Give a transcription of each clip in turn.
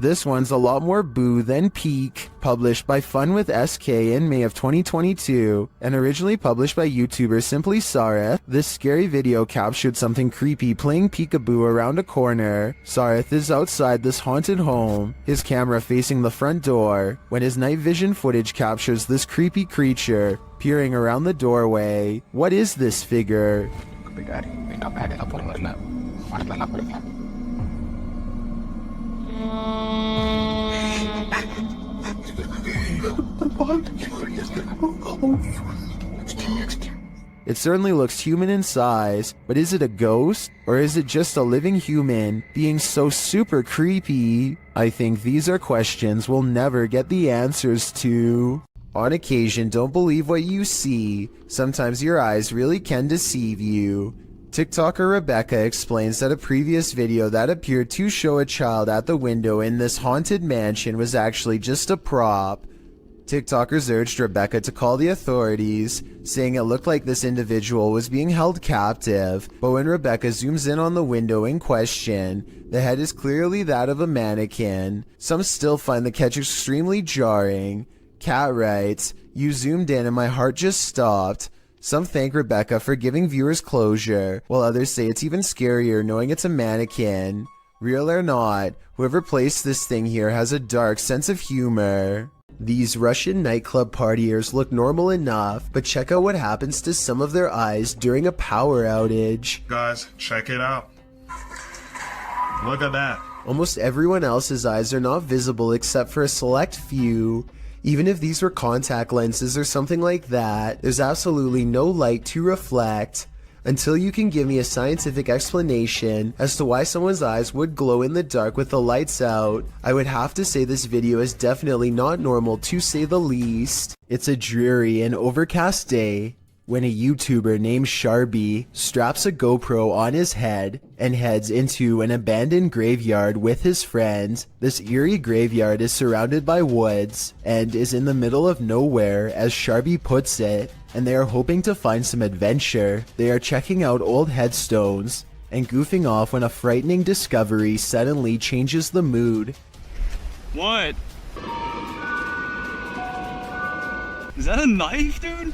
This one's a lot more boo than peak, published by Fun with SK in May of 2022, and originally published by YouTuber Simply Sareth. This scary video captured something creepy playing peekaboo around a corner. Sareth is outside this haunted home, his camera facing the front door, when his night vision footage captures this creepy creature peering around the doorway. What is this figure? It certainly looks human in size, but is it a ghost? Or is it just a living human being so super creepy? I think these are questions we'll never get the answers to. On occasion, don't believe what you see. Sometimes your eyes really can deceive you. TikToker Rebecca explains that a previous video that appeared to show a child at the window in this haunted mansion was actually just a prop. TikTokers urged Rebecca to call the authorities, saying it looked like this individual was being held captive, but when Rebecca zooms in on the window in question, the head is clearly that of a mannequin. Some still find the catch extremely jarring. Kat writes, "You zoomed in and my heart just stopped." Some thank Rebecca for giving viewers closure, while others say it's even scarier knowing it's a mannequin. Real or not, whoever placed this thing here has a dark sense of humor. These Russian nightclub partiers look normal enough, but check out what happens to some of their eyes during a power outage. Guys, check it out. Look at that. Almost everyone else's eyes are not visible except for a select few. Even if these were contact lenses or something like that, there's absolutely no light to reflect. Until you can give me a scientific explanation as to why someone's eyes would glow in the dark with the lights out, I would have to say this video is definitely not normal, to say the least. It's a dreary and overcast day when a YouTuber named Sharby straps a GoPro on his head and heads into an abandoned graveyard with his friends. This eerie graveyard is surrounded by woods and is in the middle of nowhere, as Sharby puts it, and they are hoping to find some adventure. They are checking out old headstones and goofing off when a frightening discovery suddenly changes the mood. What? Is that a knife, dude?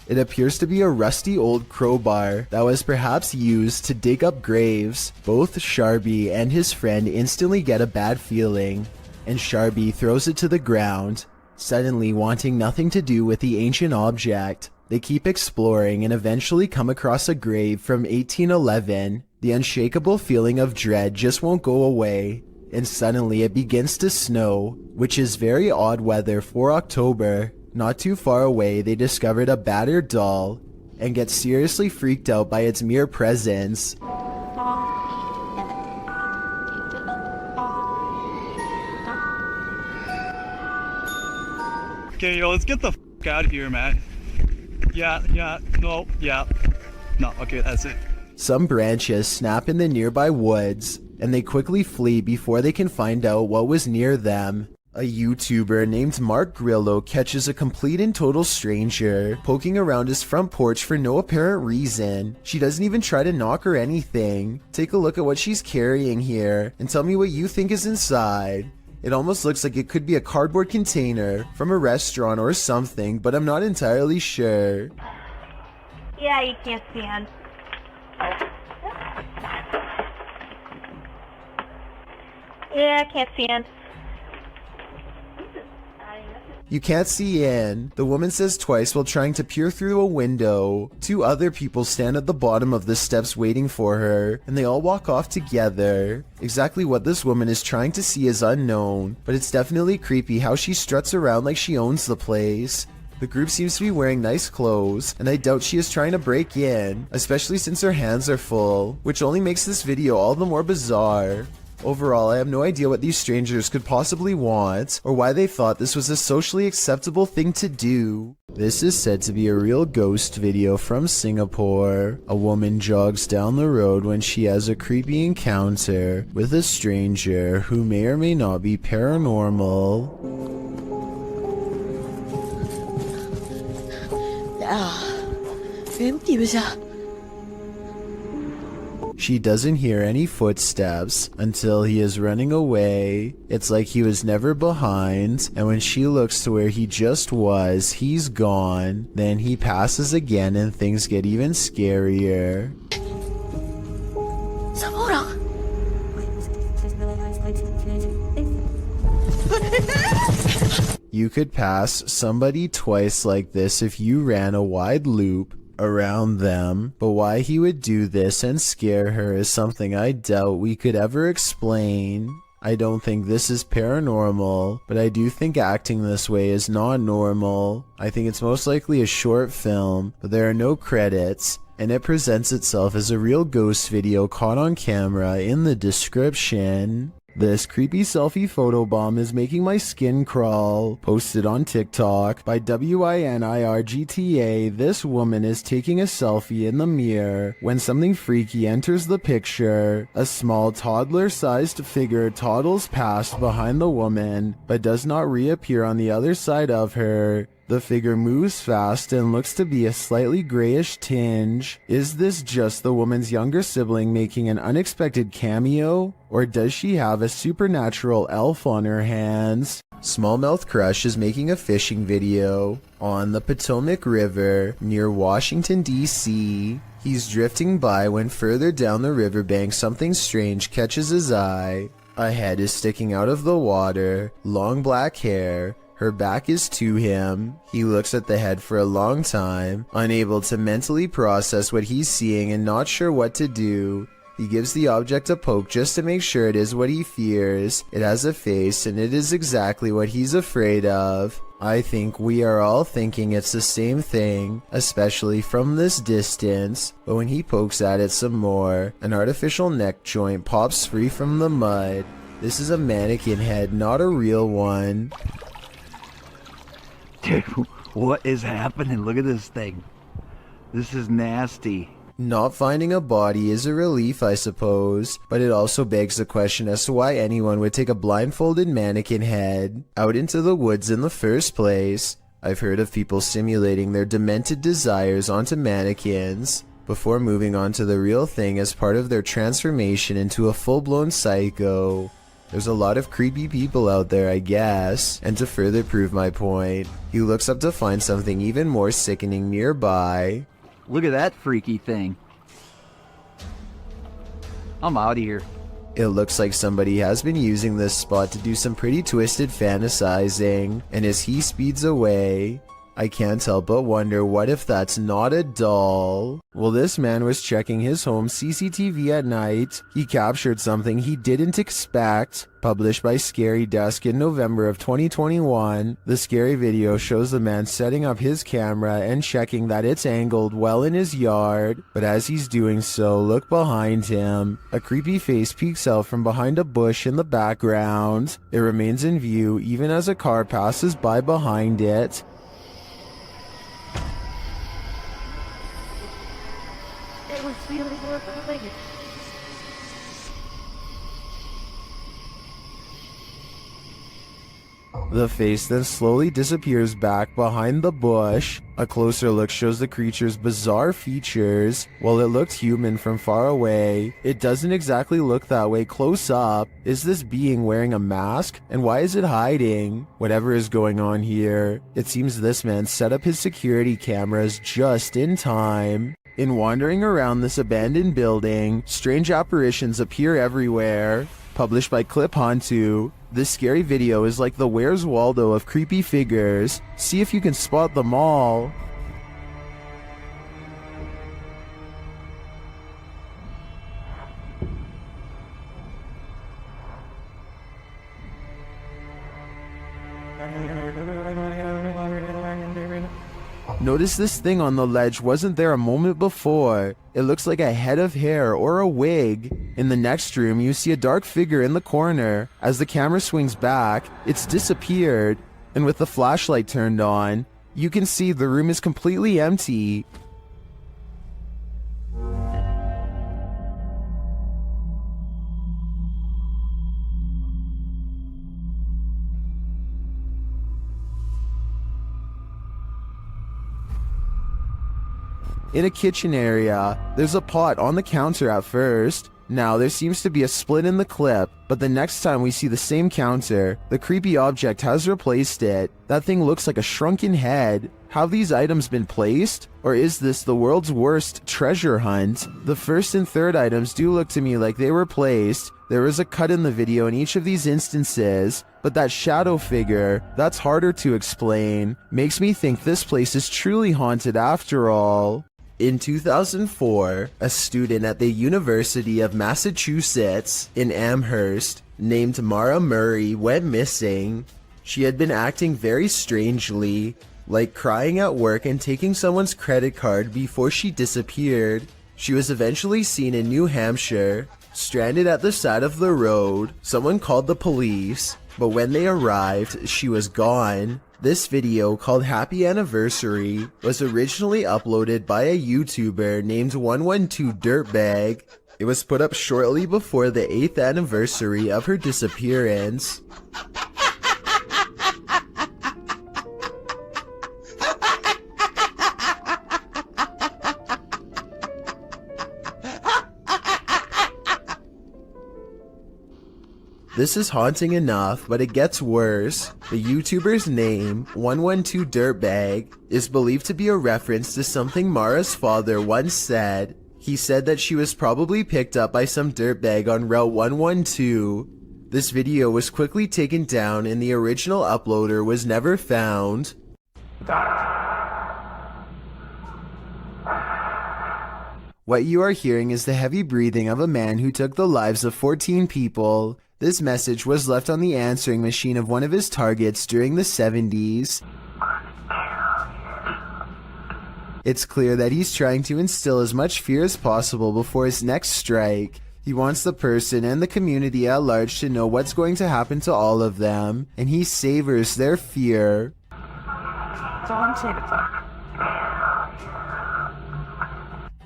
It appears to be a rusty old crowbar that was perhaps used to dig up graves. Both Sharby and his friend instantly get a bad feeling, and Sharby throws it to the ground, suddenly wanting nothing to do with the ancient object. They keep exploring and eventually come across a grave from 1811. The unshakable feeling of dread just won't go away, and suddenly it begins to snow, which is very odd weather for October. Not too far away, they discovered a battered doll and get seriously freaked out by its mere presence. Okay, yo, let's get the f out of here, man. Yeah, no, okay, that's it. Some branches snap in the nearby woods, and they quickly flee before they can find out what was near them. A YouTuber named Mark Grillo catches a complete and total stranger poking around his front porch for no apparent reason. She doesn't even try to knock or anything. Take a look at what she's carrying here and tell me what you think is inside. It almost looks like it could be a cardboard container from a restaurant or something, but I'm not entirely sure. Yeah, you can't stand. Yeah, I can't stand. You can't see in, the woman says twice while trying to peer through a window. Two other people stand at the bottom of the steps waiting for her, and they all walk off together. Exactly what this woman is trying to see is unknown, but it's definitely creepy how she struts around like she owns the place. The group seems to be wearing nice clothes, and I doubt she is trying to break in, especially since her hands are full, which only makes this video all the more bizarre. Overall, I have no idea what these strangers could possibly want, or why they thought this was a socially acceptable thing to do. This is said to be a real ghost video from Singapore. A woman jogs down the road when she has a creepy encounter with a stranger who may or may not be paranormal. She doesn't hear any footsteps until he is running away. It's like he was never behind, and when she looks to where he just was, he's gone. Then he passes again and things get even scarier. You could pass somebody twice like this if you ran a wide loop around them, but why he would do this and scare her is something I doubt we could ever explain. I don't think this is paranormal, but I do think acting this way is not normal. I think it's most likely a short film, but there are no credits, and it presents itself as a real ghost video caught on camera in the description. This creepy selfie photobomb is making my skin crawl. Posted on TikTok by WINIRGTA, this woman is taking a selfie in the mirror when something freaky enters the picture. A small toddler-sized figure toddles past behind the woman, but does not reappear on the other side of her. The figure moves fast and looks to be a slightly grayish tinge. Is this just the woman's younger sibling making an unexpected cameo? Or does she have a supernatural elf on her hands? Smallmouth Crush is making a fishing video on the Potomac River near Washington, D.C. He's drifting by when further down the riverbank something strange catches his eye. A head is sticking out of the water, long black hair. Her back is to him. He looks at the head for a long time, unable to mentally process what he's seeing and not sure what to do. He gives the object a poke just to make sure it is what he fears. It has a face and it is exactly what he's afraid of. I think we are all thinking it's the same thing, especially from this distance, but when he pokes at it some more, an artificial neck joint pops free from the mud. This is a mannequin head, not a real one. Dude, what is happening? Look at this thing. This is nasty. Not finding a body is a relief, I suppose, but it also begs the question as to why anyone would take a blindfolded mannequin head out into the woods in the first place. I've heard of people simulating their demented desires onto mannequins before moving on to the real thing as part of their transformation into a full-blown psycho. There's a lot of creepy people out there, I guess. And to further prove my point, he looks up to find something even more sickening nearby. Look at that freaky thing. I'm out of here. It looks like somebody has been using this spot to do some pretty twisted fantasizing, and as he speeds away, I can't help but wonder, what if that's not a doll? Well, this man was checking his home CCTV at night. He captured something he didn't expect. Published by Scary Desk in November of 2021, the scary video shows the man setting up his camera and checking that it's angled well in his yard. But as he's doing so, look behind him. A creepy face peeks out from behind a bush in the background. It remains in view even as a car passes by behind it. The face then slowly disappears back behind the bush. A closer look shows the creature's bizarre features. While it looked human from far away, it doesn't exactly look that way close up. Is this being wearing a mask? And why is it hiding? Whatever is going on here, it seems this man set up his security cameras just in time. In wandering around this abandoned building, strange apparitions appear everywhere. Published by Clip Hantu, this scary video is like the Where's Waldo of creepy figures. See if you can spot them all. Notice this thing on the ledge wasn't there a moment before. It looks like a head of hair or a wig. In the next room, you see a dark figure in the corner. As the camera swings back, it's disappeared. And with the flashlight turned on, you can see the room is completely empty. in a kitchen area. There's a pot on the counter at first. Now, there seems to be a split in the clip, but the next time we see the same counter, the creepy object has replaced it. That thing looks like a shrunken head. Have these items been placed? Or is this the world's worst treasure hunt? The first and third items do look to me like they were placed. There is a cut in the video in each of these instances, but that shadow figure, that's harder to explain. Makes me think this place is truly haunted after all. In 2004, a student at the University of Massachusetts in Amherst named Mara Murray went missing. She had been acting very strangely, like crying at work and taking someone's credit card before she disappeared. She was eventually seen in New Hampshire, stranded at the side of the road. Someone called the police, but when they arrived, she was gone. This video, called Happy Anniversary, was originally uploaded by a YouTuber named 112 Dirtbag. It was put up shortly before the 8th anniversary of her disappearance. This is haunting enough, but it gets worse. The YouTuber's name, 112 Dirtbag, is believed to be a reference to something Mara's father once said. He said that she was probably picked up by some dirtbag on Route 112. This video was quickly taken down and the original uploader was never found. What you are hearing is the heavy breathing of a man who took the lives of 14 people. This message was left on the answering machine of one of his targets during the 70s. It's clear that he's trying to instill as much fear as possible before his next strike. He wants the person and the community at large to know what's going to happen to all of them, and he savors their fear.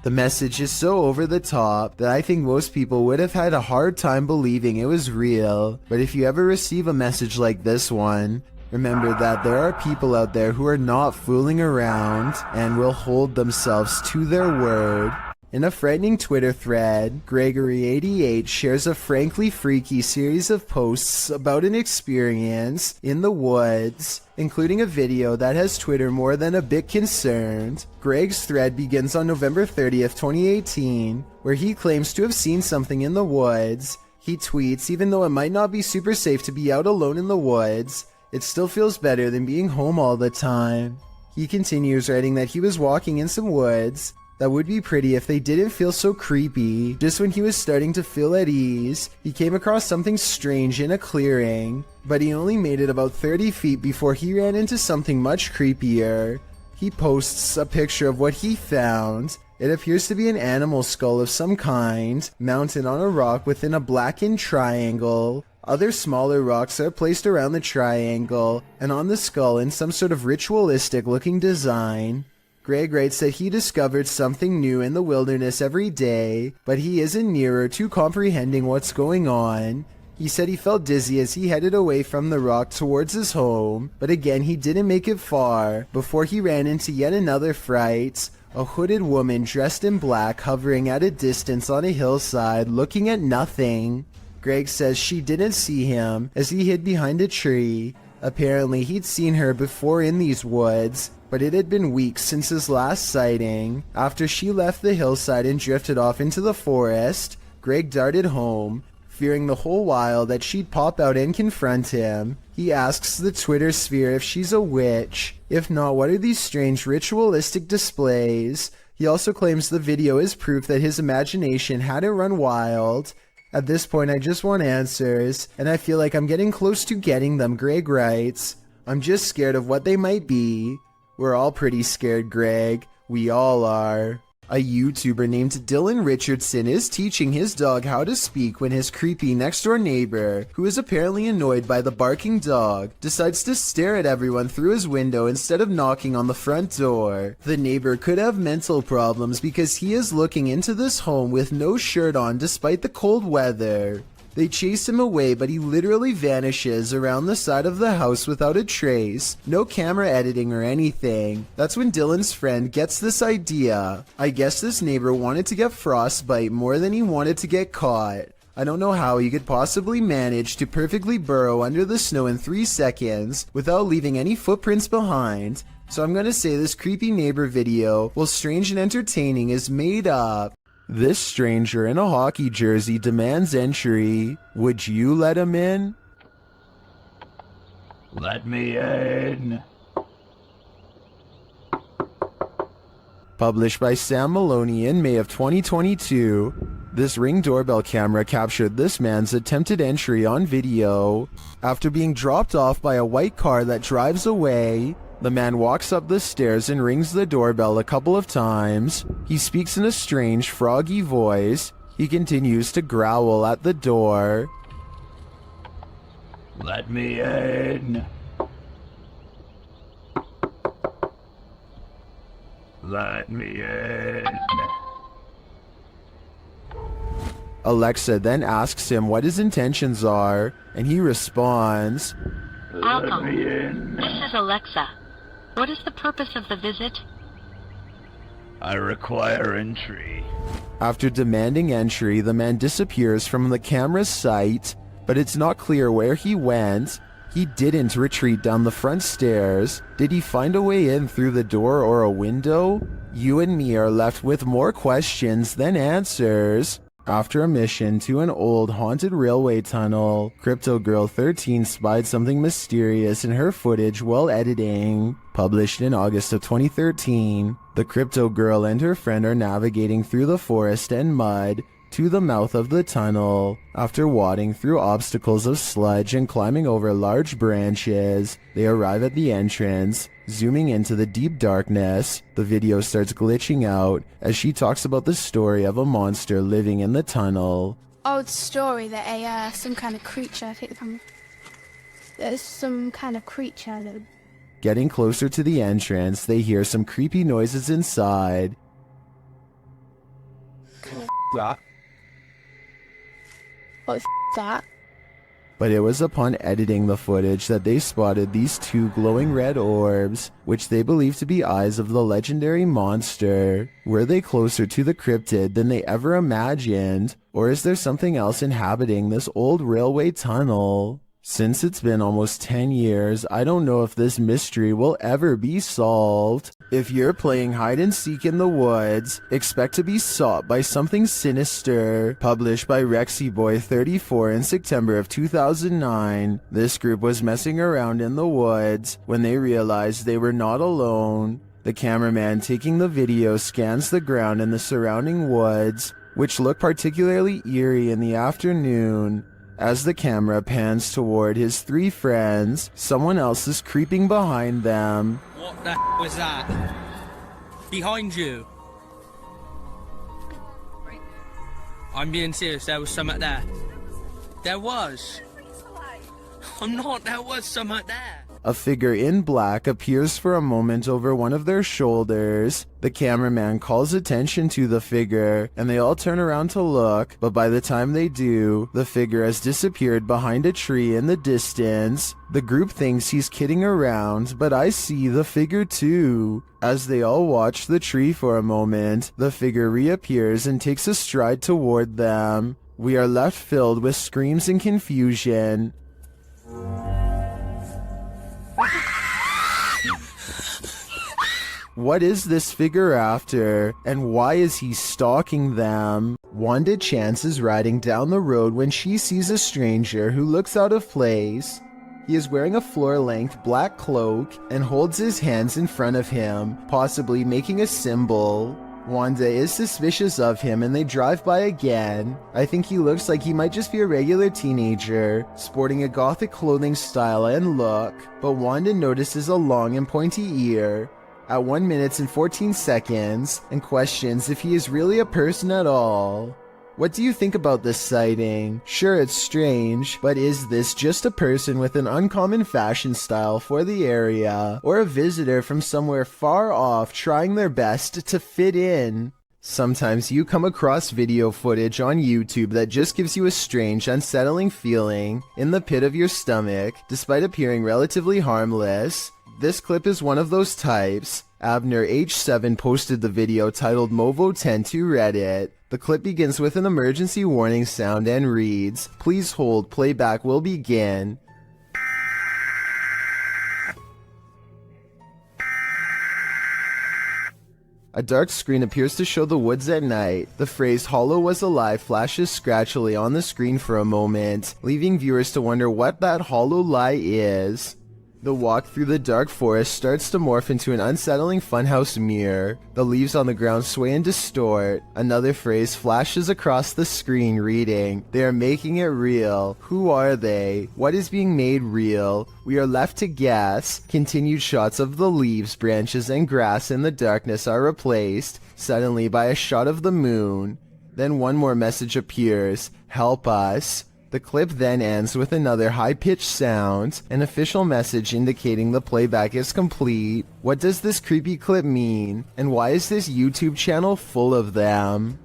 The message is so over the top that I think most people would have had a hard time believing it was real. But if you ever receive a message like this one, remember that there are people out there who are not fooling around and will hold themselves to their word. In a frightening Twitter thread, Gregory88 shares a frankly freaky series of posts about an experience in the woods, including a video that has Twitter more than a bit concerned. Greg's thread begins on November 30th, 2018, where he claims to have seen something in the woods. He tweets, even though it might not be super safe to be out alone in the woods, it still feels better than being home all the time. He continues writing that he was walking in some woods that would be pretty if they didn't feel so creepy. Just when he was starting to feel at ease, he came across something strange in a clearing, but he only made it about 30 feet before he ran into something much creepier. He posts a picture of what he found. It appears to be an animal skull of some kind, mounted on a rock within a blackened triangle. Other smaller rocks are placed around the triangle, and on the skull in some sort of ritualistic looking design. Greg writes that he discovered something new in the wilderness every day, but he isn't nearer to comprehending what's going on. He said he felt dizzy as he headed away from the rock towards his home, but again he didn't make it far before he ran into yet another fright. A hooded woman dressed in black hovering at a distance on a hillside looking at nothing. Greg says she didn't see him as he hid behind a tree. Apparently he'd seen her before in these woods, but it had been weeks since his last sighting. After she left the hillside and drifted off into the forest, Greg darted home, fearing the whole while that she'd pop out and confront him. He asks the Twitter sphere if she's a witch. If not, what are these strange ritualistic displays? He also claims the video is proof that his imagination hadn't run wild. At this point, I just want answers, and I feel like I'm getting close to getting them, Greg writes. I'm just scared of what they might be. We're all pretty scared, Greg. We all are. A YouTuber named Dylan Richardson is teaching his dog how to speak when his creepy next-door neighbor, who is apparently annoyed by the barking dog, decides to stare at everyone through his window instead of knocking on the front door. The neighbor could have mental problems because he is looking into this home with no shirt on despite the cold weather. They chase him away, but he literally vanishes around the side of the house without a trace. No camera editing or anything. That's when Dylan's friend gets this idea. I guess this neighbor wanted to get frostbite more than he wanted to get caught. I don't know how he could possibly manage to perfectly burrow under the snow in 3 seconds without leaving any footprints behind. So I'm gonna say this creepy neighbor video, while strange and entertaining, is made up. This stranger in a hockey jersey demands entry. Would you let him in? Let me in. Published by Sam Maloney in May of 2022, this Ring doorbell camera captured this man's attempted entry on video. After being dropped off by a white car that drives away, the man walks up the stairs and rings the doorbell a couple of times. He speaks in a strange, froggy voice. He continues to growl at the door. Let me in. Let me in. Alexa then asks him what his intentions are, and he responds, Let me in. This is Alexa. What is the purpose of the visit? I require entry. After demanding entry, the man disappears from the camera's sight, but it's not clear where he went. He didn't retreat down the front stairs. Did he find a way in through the door or a window? You and me are left with more questions than answers. After a mission to an old haunted railway tunnel, Crypto Girl 13 spied something mysterious in her footage while editing. Published in August of 2013, the Crypto Girl and her friend are navigating through the forest and mud to the mouth of the tunnel. After wading through obstacles of sludge and climbing over large branches, they arrive at the entrance. Zooming into the deep darkness, the video starts glitching out as she talks about the story of a monster living in the tunnel. Old story that some kind of creature, I think there's some kind of creature that... Getting closer to the entrance, they hear some creepy noises inside. What the that? But it was upon editing the footage that they spotted these 2 glowing red orbs, which they believe to be eyes of the legendary monster. Were they closer to the cryptid than they ever imagined? Or is there something else inhabiting this old railway tunnel? Since it's been almost 10 years, I don't know if this mystery will ever be solved. If you're playing hide and seek in the woods, expect to be sought by something sinister. Published by RexyBoy34 in September of 2009, this group was messing around in the woods when they realized they were not alone. The cameraman taking the video scans the ground in the surrounding woods, which look particularly eerie in the afternoon. As the camera pans toward his 3 friends, someone else is creeping behind them. What the was that? Behind you. I'm being serious, there was something there. There was. I'm not, there was something there. A figure in black appears for a moment over one of their shoulders. The cameraman calls attention to the figure, and they all turn around to look, but by the time they do, the figure has disappeared behind a tree in the distance. The group thinks he's kidding around, but I see the figure too. As they all watch the tree for a moment, the figure reappears and takes a stride toward them. We are left filled with screams and confusion. What is this figure after, and why is he stalking them? Wanda Chance is riding down the road when she sees a stranger who looks out of place. He is wearing a floor-length black cloak and holds his hands in front of him, possibly making a symbol. Wanda is suspicious of him and they drive by again. I think he looks like he might just be a regular teenager, sporting a gothic clothing style and look, but Wanda notices a long and pointy ear at 1 minute and 14 seconds and questions if he is really a person at all. What do you think about this sighting? Sure, it's strange, but is this just a person with an uncommon fashion style for the area, or a visitor from somewhere far off trying their best to fit in? Sometimes you come across video footage on YouTube that just gives you a strange, unsettling feeling in the pit of your stomach, despite appearing relatively harmless. This clip is one of those types. Abner H7 posted the video titled Movo10 to Reddit. The clip begins with an emergency warning sound and reads, "Please hold, playback will begin." A dark screen appears to show the woods at night. The phrase "Hollow was alive" flashes scratchily on the screen for a moment, leaving viewers to wonder what that hollow lie is. The walk through the dark forest starts to morph into an unsettling funhouse mirror. The leaves on the ground sway and distort. Another phrase flashes across the screen reading, "They are making it real. Who are they? What is being made real? We are left to guess." Continued shots of the leaves, branches, and grass in the darkness are replaced, suddenly, by a shot of the moon. Then one more message appears, "Help us." The clip then ends with another high-pitched sound, an official message indicating the playback is complete. What does this creepy clip mean? And why is this YouTube channel full of them?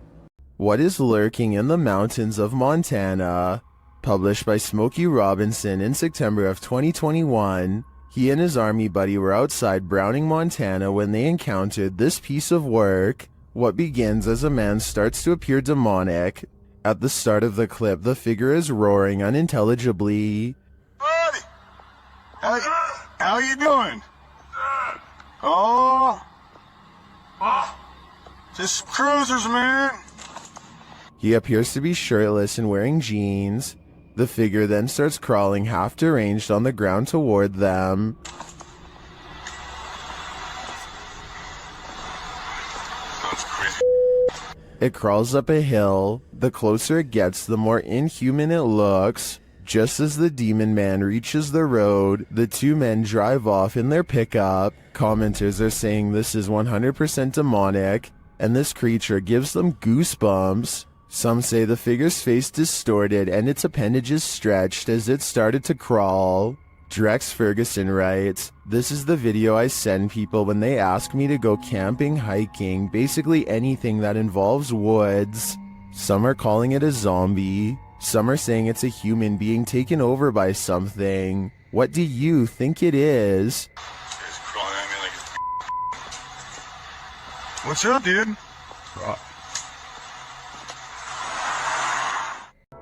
What is lurking in the mountains of Montana? Published by Smokey Robinson in September of 2021. He and his army buddy were outside Browning, Montana when they encountered this piece of work. What begins as a man starts to appear demonic. At the start of the clip, the figure is roaring unintelligibly. Buddy! How you doing? Oh! Just cruisers, man! He appears to be shirtless and wearing jeans. The figure then starts crawling half deranged on the ground toward them. Sounds crazy. It crawls up a hill. The closer it gets, the more inhuman it looks. Just as the demon man reaches the road, the two men drive off in their pickup. Commenters are saying this is 100% demonic, and this creature gives them goosebumps. Some say the figure's face distorted and its appendages stretched as it started to crawl. Drex Ferguson writes, "This is the video I send people when they ask me to go camping, hiking, basically anything that involves woods." Some are calling it a zombie. Some are saying it's a human being taken over by something. What do you think it is? It's crawling at me like it's... What's up, dude?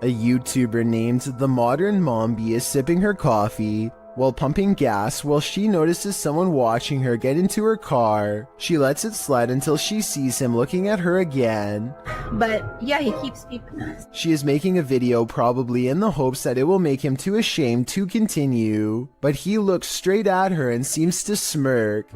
A YouTuber named The Modern Mombi is sipping her coffee while pumping gas while she notices someone watching her get into her car. She lets it slide until she sees him looking at her again. But yeah, he keeps peeping us. She is making a video probably in the hopes that it will make him too ashamed to continue, but he looks straight at her and seems to smirk.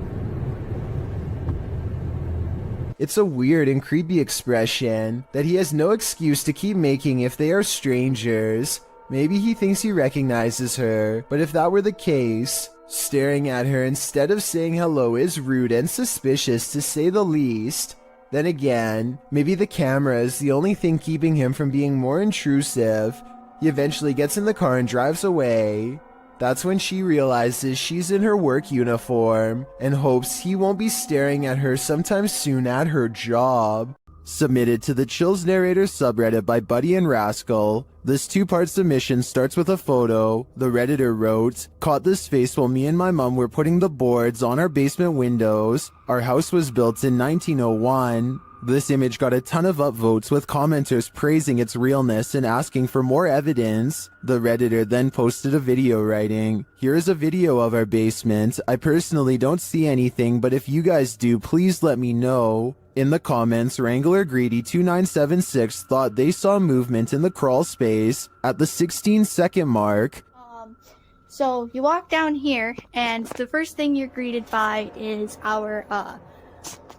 It's a weird and creepy expression that he has no excuse to keep making if they are strangers. Maybe he thinks he recognizes her, but if that were the case, staring at her instead of saying hello is rude and suspicious to say the least. Then again, maybe the camera is the only thing keeping him from being more intrusive. He eventually gets in the car and drives away. That's when she realizes she's in her work uniform and hopes he won't be staring at her sometime soon at her job. Submitted to the Chills Narrator subreddit by Buddy and Rascal, this two-part submission starts with a photo. The Redditor wrote, "Caught this face while me and my mom were putting the boards on our basement windows. Our house was built in 1901. This image got a ton of upvotes with commenters praising its realness and asking for more evidence. The Redditor then posted a video writing, "Here is a video of our basement. I personally don't see anything, but if you guys do, please let me know." In the comments, Wrangler Greedy 2976 thought they saw movement in the crawl space at the 16-second mark. So you walk down here, and the first thing you're greeted by is our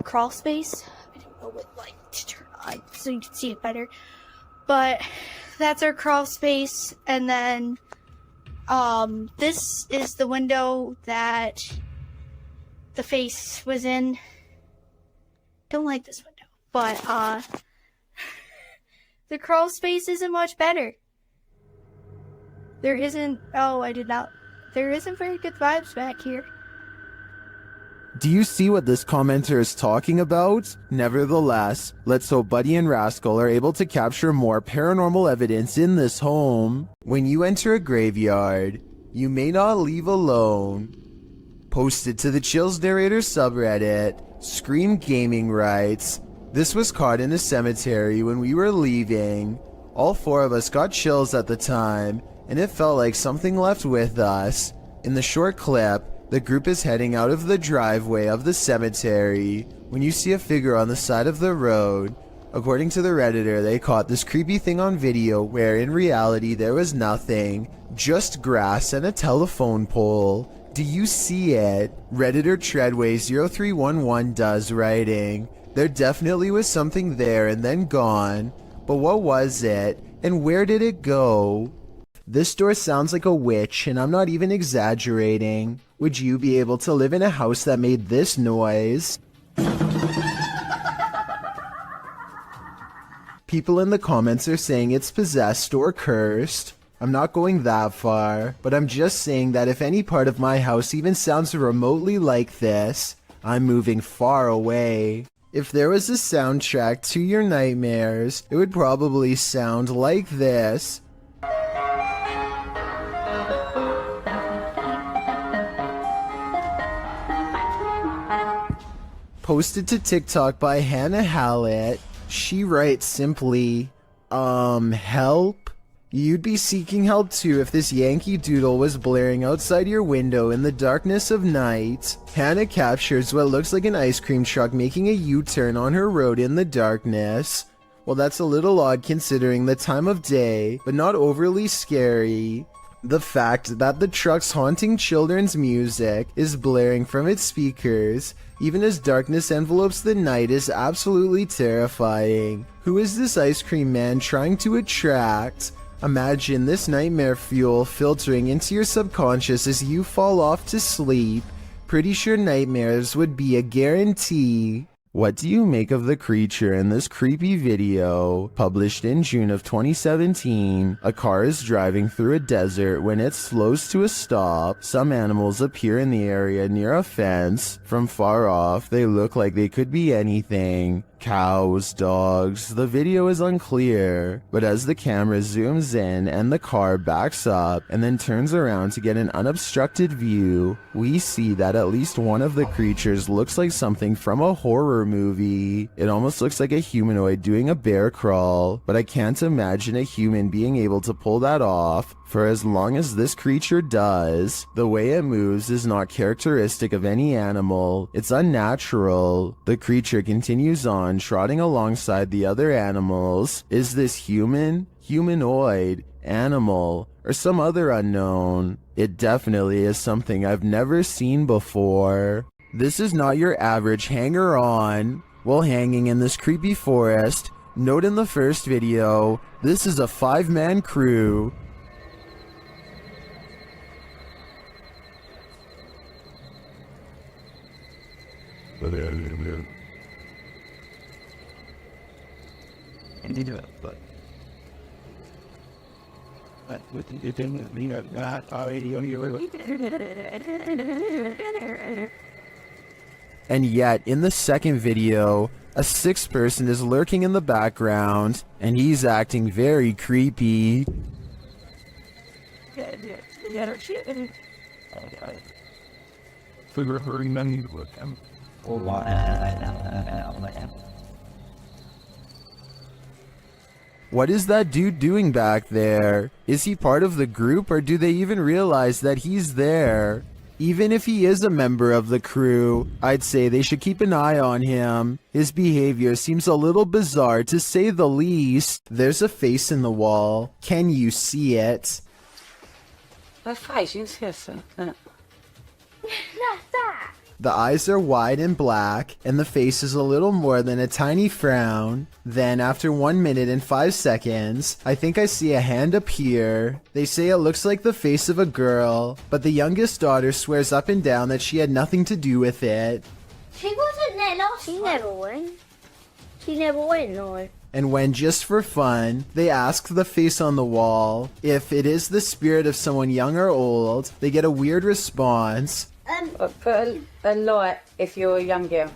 crawl space. I don't know what light to turn on so you can see it better, but that's our crawl space. And then this is the window that the face was in. Don't like this window, but the crawl space isn't much better. There isn't very good vibes back here. Do you see what this commenter is talking about? Nevertheless, let's hope Buddy and Rascal are able to capture more paranormal evidence in this home. When you enter a graveyard, you may not leave alone. Posted to the Chills Narrator subreddit, Scream Gaming writes, "This was caught in a cemetery when we were leaving. All four of us got chills at the time, and it felt like something left with us. In the short clip, the group is heading out of the driveway of the cemetery when you see a figure on the side of the road. According to the Redditor, they caught this creepy thing on video where in reality there was nothing, just grass and a telephone pole. Do you see it?" Redditor Treadway0311 does, writing, "There definitely was something there and then gone, but what was it and where did it go?" This door sounds like a witch, and I'm not even exaggerating. Would you be able to live in a house that made this noise? People in the comments are saying it's possessed or cursed. I'm not going that far, but I'm just saying that if any part of my house even sounds remotely like this, I'm moving far away. If there was a soundtrack to your nightmares, it would probably sound like this. Posted to TikTok by Hannah Hallett, she writes simply, help? You'd be seeking help too if this Yankee Doodle was blaring outside your window in the darkness of night. Hannah captures what looks like an ice cream truck making a U-turn on her road in the darkness. Well, that's a little odd considering the time of day, but not overly scary. The fact that the truck's haunting children's music is blaring from its speakers, even as darkness envelopes the night, is absolutely terrifying. Who is this ice cream man trying to attract? Imagine this nightmare fuel filtering into your subconscious as you fall off to sleep. Pretty sure nightmares would be a guarantee. What do you make of the creature in this creepy video? Published in June of 2017, a car is driving through a desert when it slows to a stop. Some animals appear in the area near a fence. From far off, they look like they could be anything. Cows, dogs, the video is unclear, but as the camera zooms in and the car backs up and then turns around to get an unobstructed view, we see that at least one of the creatures looks like something from a horror movie. It almost looks like a humanoid doing a bear crawl, but I can't imagine a human being able to pull that off for as long as this creature does. The way it moves is not characteristic of any animal. It's unnatural. The creature continues on, trotting alongside the other animals. Is this human, humanoid, animal, or some other unknown? It definitely is something I've never seen before. This is not your average hanger-on. While hanging in this creepy forest, note in the first video, this is a 5-man crew. And yet, in the second video, a 6th person is lurking in the background, and he's acting very creepy. What is that dude doing back there? Is he part of the group, or do they even realize that he's there? Even if he is a member of the crew, I'd say they should keep an eye on him. His behavior seems a little bizarre to say the least. There's a face in the wall. Can you see it? The eyes are wide and black, and the face is a little more than a tiny frown. Then, after 1 minute and 5 seconds, I think I see a hand appear. They say it looks like the face of a girl, but the youngest daughter swears up and down that she had nothing to do with it. She wasn't there last She never went. She never went, no. And when, just for fun, they ask the face on the wall if it is the spirit of someone young or old, they get a weird response. Put a light if you're a young girl.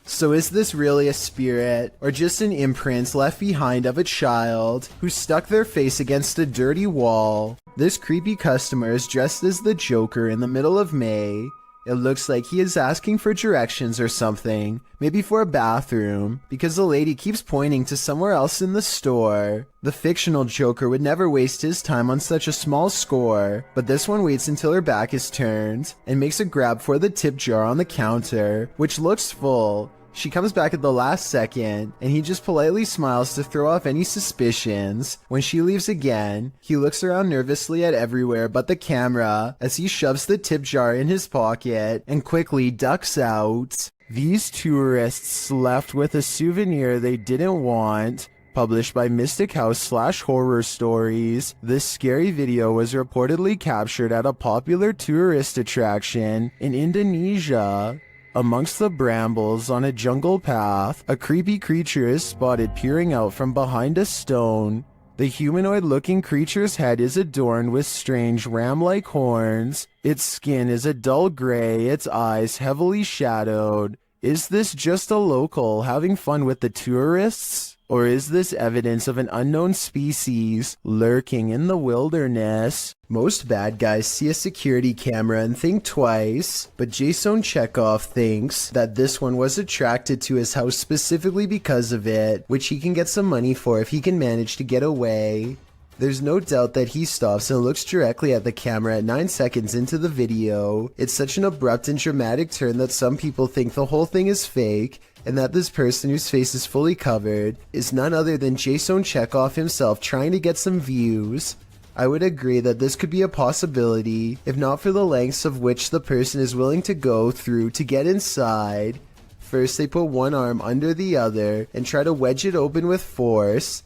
So is this really a spirit, or just an imprint left behind of a child who stuck their face against a dirty wall? This creepy customer is dressed as the Joker in the middle of May. It looks like he is asking for directions or something, maybe for a bathroom, because the lady keeps pointing to somewhere else in the store. The fictional Joker would never waste his time on such a small score, but this one waits until her back is turned and makes a grab for the tip jar on the counter, which looks full. She comes back at the last second, and he just politely smiles to throw off any suspicions. When she leaves again, he looks around nervously at everywhere but the camera as he shoves the tip jar in his pocket and quickly ducks out. These tourists left with a souvenir they didn't want. Published by Mystic House / Horror Stories, this scary video was reportedly captured at a popular tourist attraction in Indonesia. Amongst the brambles on a jungle path, a creepy creature is spotted peering out from behind a stone. The humanoid-looking creature's head is adorned with strange ram-like horns. Its skin is a dull gray, its eyes heavily shadowed. Is this just a local having fun with the tourists? Or is this evidence of an unknown species lurking in the wilderness? Most bad guys see a security camera and think twice, but Jason Chekhov thinks that this one was attracted to his house specifically because of it, which he can get some money for if he can manage to get away. There's no doubt that he stops and looks directly at the camera at 9 seconds into the video. It's such an abrupt and dramatic turn that some people think the whole thing is fake, and that this person whose face is fully covered is none other than Jason Chekhov himself trying to get some views. I would agree that this could be a possibility, if not for the lengths of which the person is willing to go through to get inside. First they put one arm under the other and try to wedge it open with force.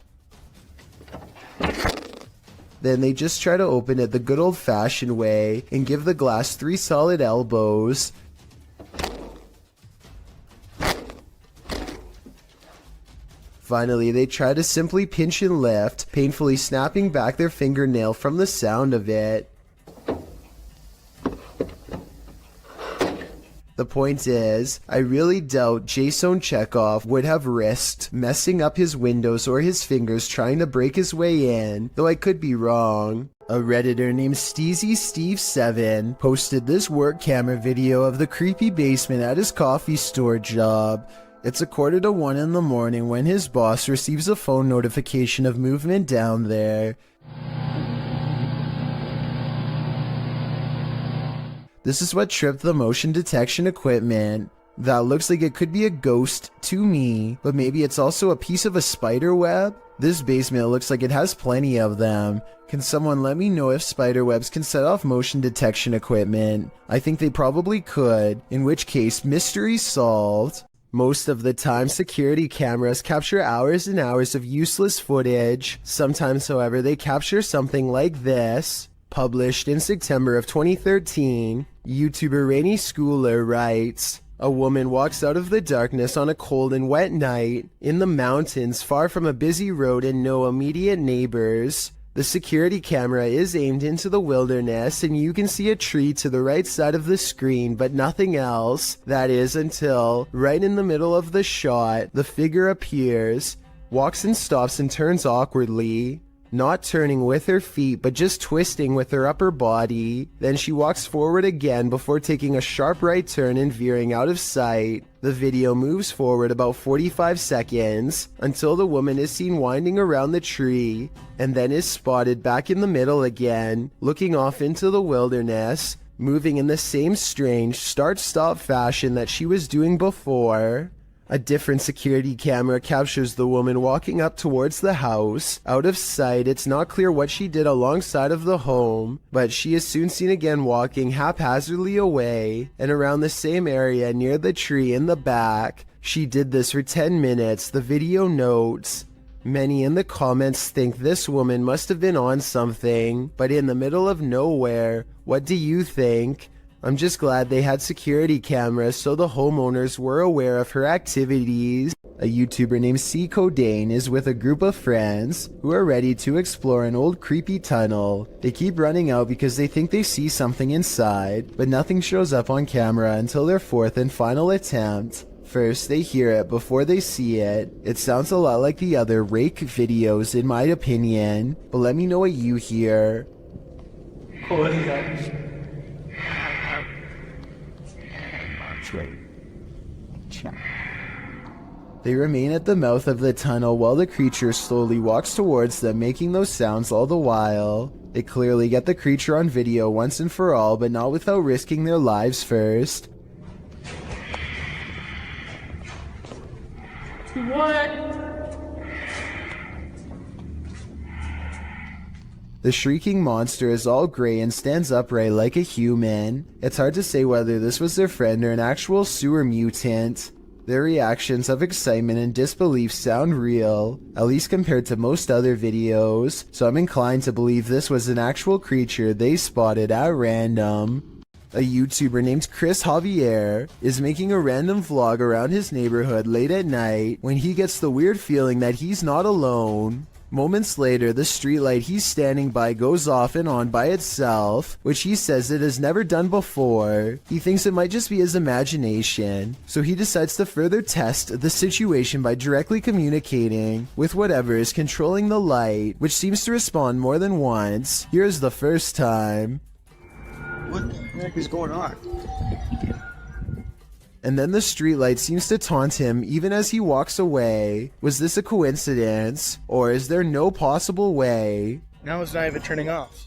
Then they just try to open it the good old-fashioned way and give the glass 3 solid elbows. Finally, they try to simply pinch and lift, painfully snapping back their fingernail from the sound of it. The point is, I really doubt Jason Chekhov would have risked messing up his windows or his fingers trying to break his way in, though I could be wrong. A Redditor named SteezySteve7 posted this work camera video of the creepy basement at his coffee store job. It's 1:45 in the morning when his boss receives a phone notification of movement down there. This is what tripped the motion detection equipment. That looks like it could be a ghost to me, but maybe it's also a piece of a spider web? This basement looks like it has plenty of them. Can someone let me know if spider webs can set off motion detection equipment? I think they probably could, in which case mystery solved. Most of the time, security cameras capture hours and hours of useless footage. Sometimes, however, they capture something like this. Published in September of 2013, YouTuber Rainy Schooler writes, "A woman walks out of the darkness on a cold and wet night in the mountains far from a busy road and no immediate neighbors. The security camera is aimed into the wilderness and you can see a tree to the right side of the screen but nothing else. That is until, right in the middle of the shot, the figure appears, walks and stops and turns awkwardly. Not turning with her feet, but just twisting with her upper body. Then she walks forward again before taking a sharp right turn and veering out of sight. The video moves forward about 45 seconds until the woman is seen winding around the tree and then is spotted back in the middle again, looking off into the wilderness, moving in the same strange start-stop fashion that she was doing before. A different security camera captures the woman walking up towards the house. Out of sight, it's not clear what she did alongside of the home, but she is soon seen again walking haphazardly away and around the same area near the tree in the back. She did this for 10 minutes, the video notes. Many in the comments think this woman must have been on something, but in the middle of nowhere. What do you think? I'm just glad they had security cameras so the homeowners were aware of her activities. A YouTuber named C. Codain is with a group of friends who are ready to explore an old creepy tunnel. They keep running out because they think they see something inside, but nothing shows up on camera until their fourth and final attempt. First, they hear it before they see it. It sounds a lot like the other rake videos in my opinion, but let me know what you hear. They remain at the mouth of the tunnel while the creature slowly walks towards them, making those sounds all the while. They clearly get the creature on video once and for all, but not without risking their lives first. The shrieking monster is all gray and stands upright like a human. It's hard to say whether this was their friend or an actual sewer mutant. Their reactions of excitement and disbelief sound real, at least compared to most other videos, so I'm inclined to believe this was an actual creature they spotted at random. A YouTuber named Chris Javier is making a random vlog around his neighborhood late at night when he gets the weird feeling that he's not alone. Moments later, the streetlight he's standing by goes off and on by itself, which he says it has never done before. He thinks it might just be his imagination, so he decides to further test the situation by directly communicating with whatever is controlling the light, which seems to respond more than once. Here's the first time. What the heck is going on? And then the streetlight seems to taunt him even as he walks away. Was this a coincidence, or is there no possible way? Now it's not even turning off.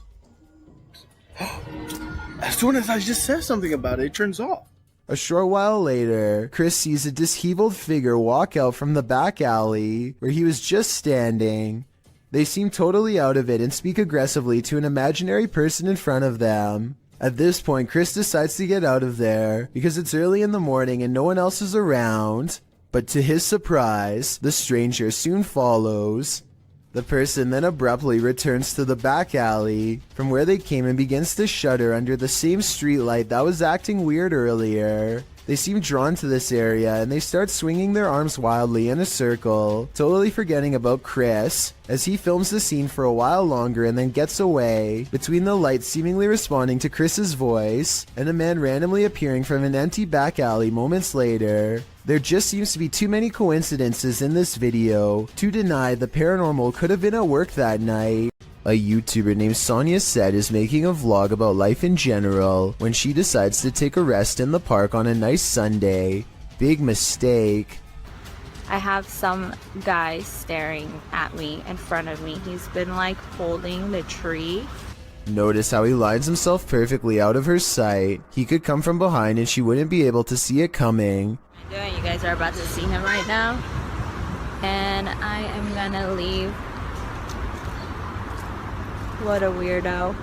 As soon as I just said something about it, it turns off. A short while later, Chris sees a disheveled figure walk out from the back alley where he was just standing. They seem totally out of it and speak aggressively to an imaginary person in front of them. At this point, Chris decides to get out of there because it's early in the morning and no one else is around. But to his surprise, the stranger soon follows. The person then abruptly returns to the back alley from where they came and begins to shudder under the same streetlight that was acting weird earlier. They seem drawn to this area and they start swinging their arms wildly in a circle, totally forgetting about Chris, as he films the scene for a while longer and then gets away, between the lights seemingly responding to Chris's voice, and a man randomly appearing from an empty back alley moments later. There just seems to be too many coincidences in this video to deny the paranormal could have been at work that night. A YouTuber named Sonia Said is making a vlog about life in general when she decides to take a rest in the park on a nice Sunday. Big mistake. I have some guy staring at me in front of me. He's been like holding the tree. Notice how he lines himself perfectly out of her sight. He could come from behind and she wouldn't be able to see it coming. You guys are about to see him right now. And I am gonna leave. What a weirdo.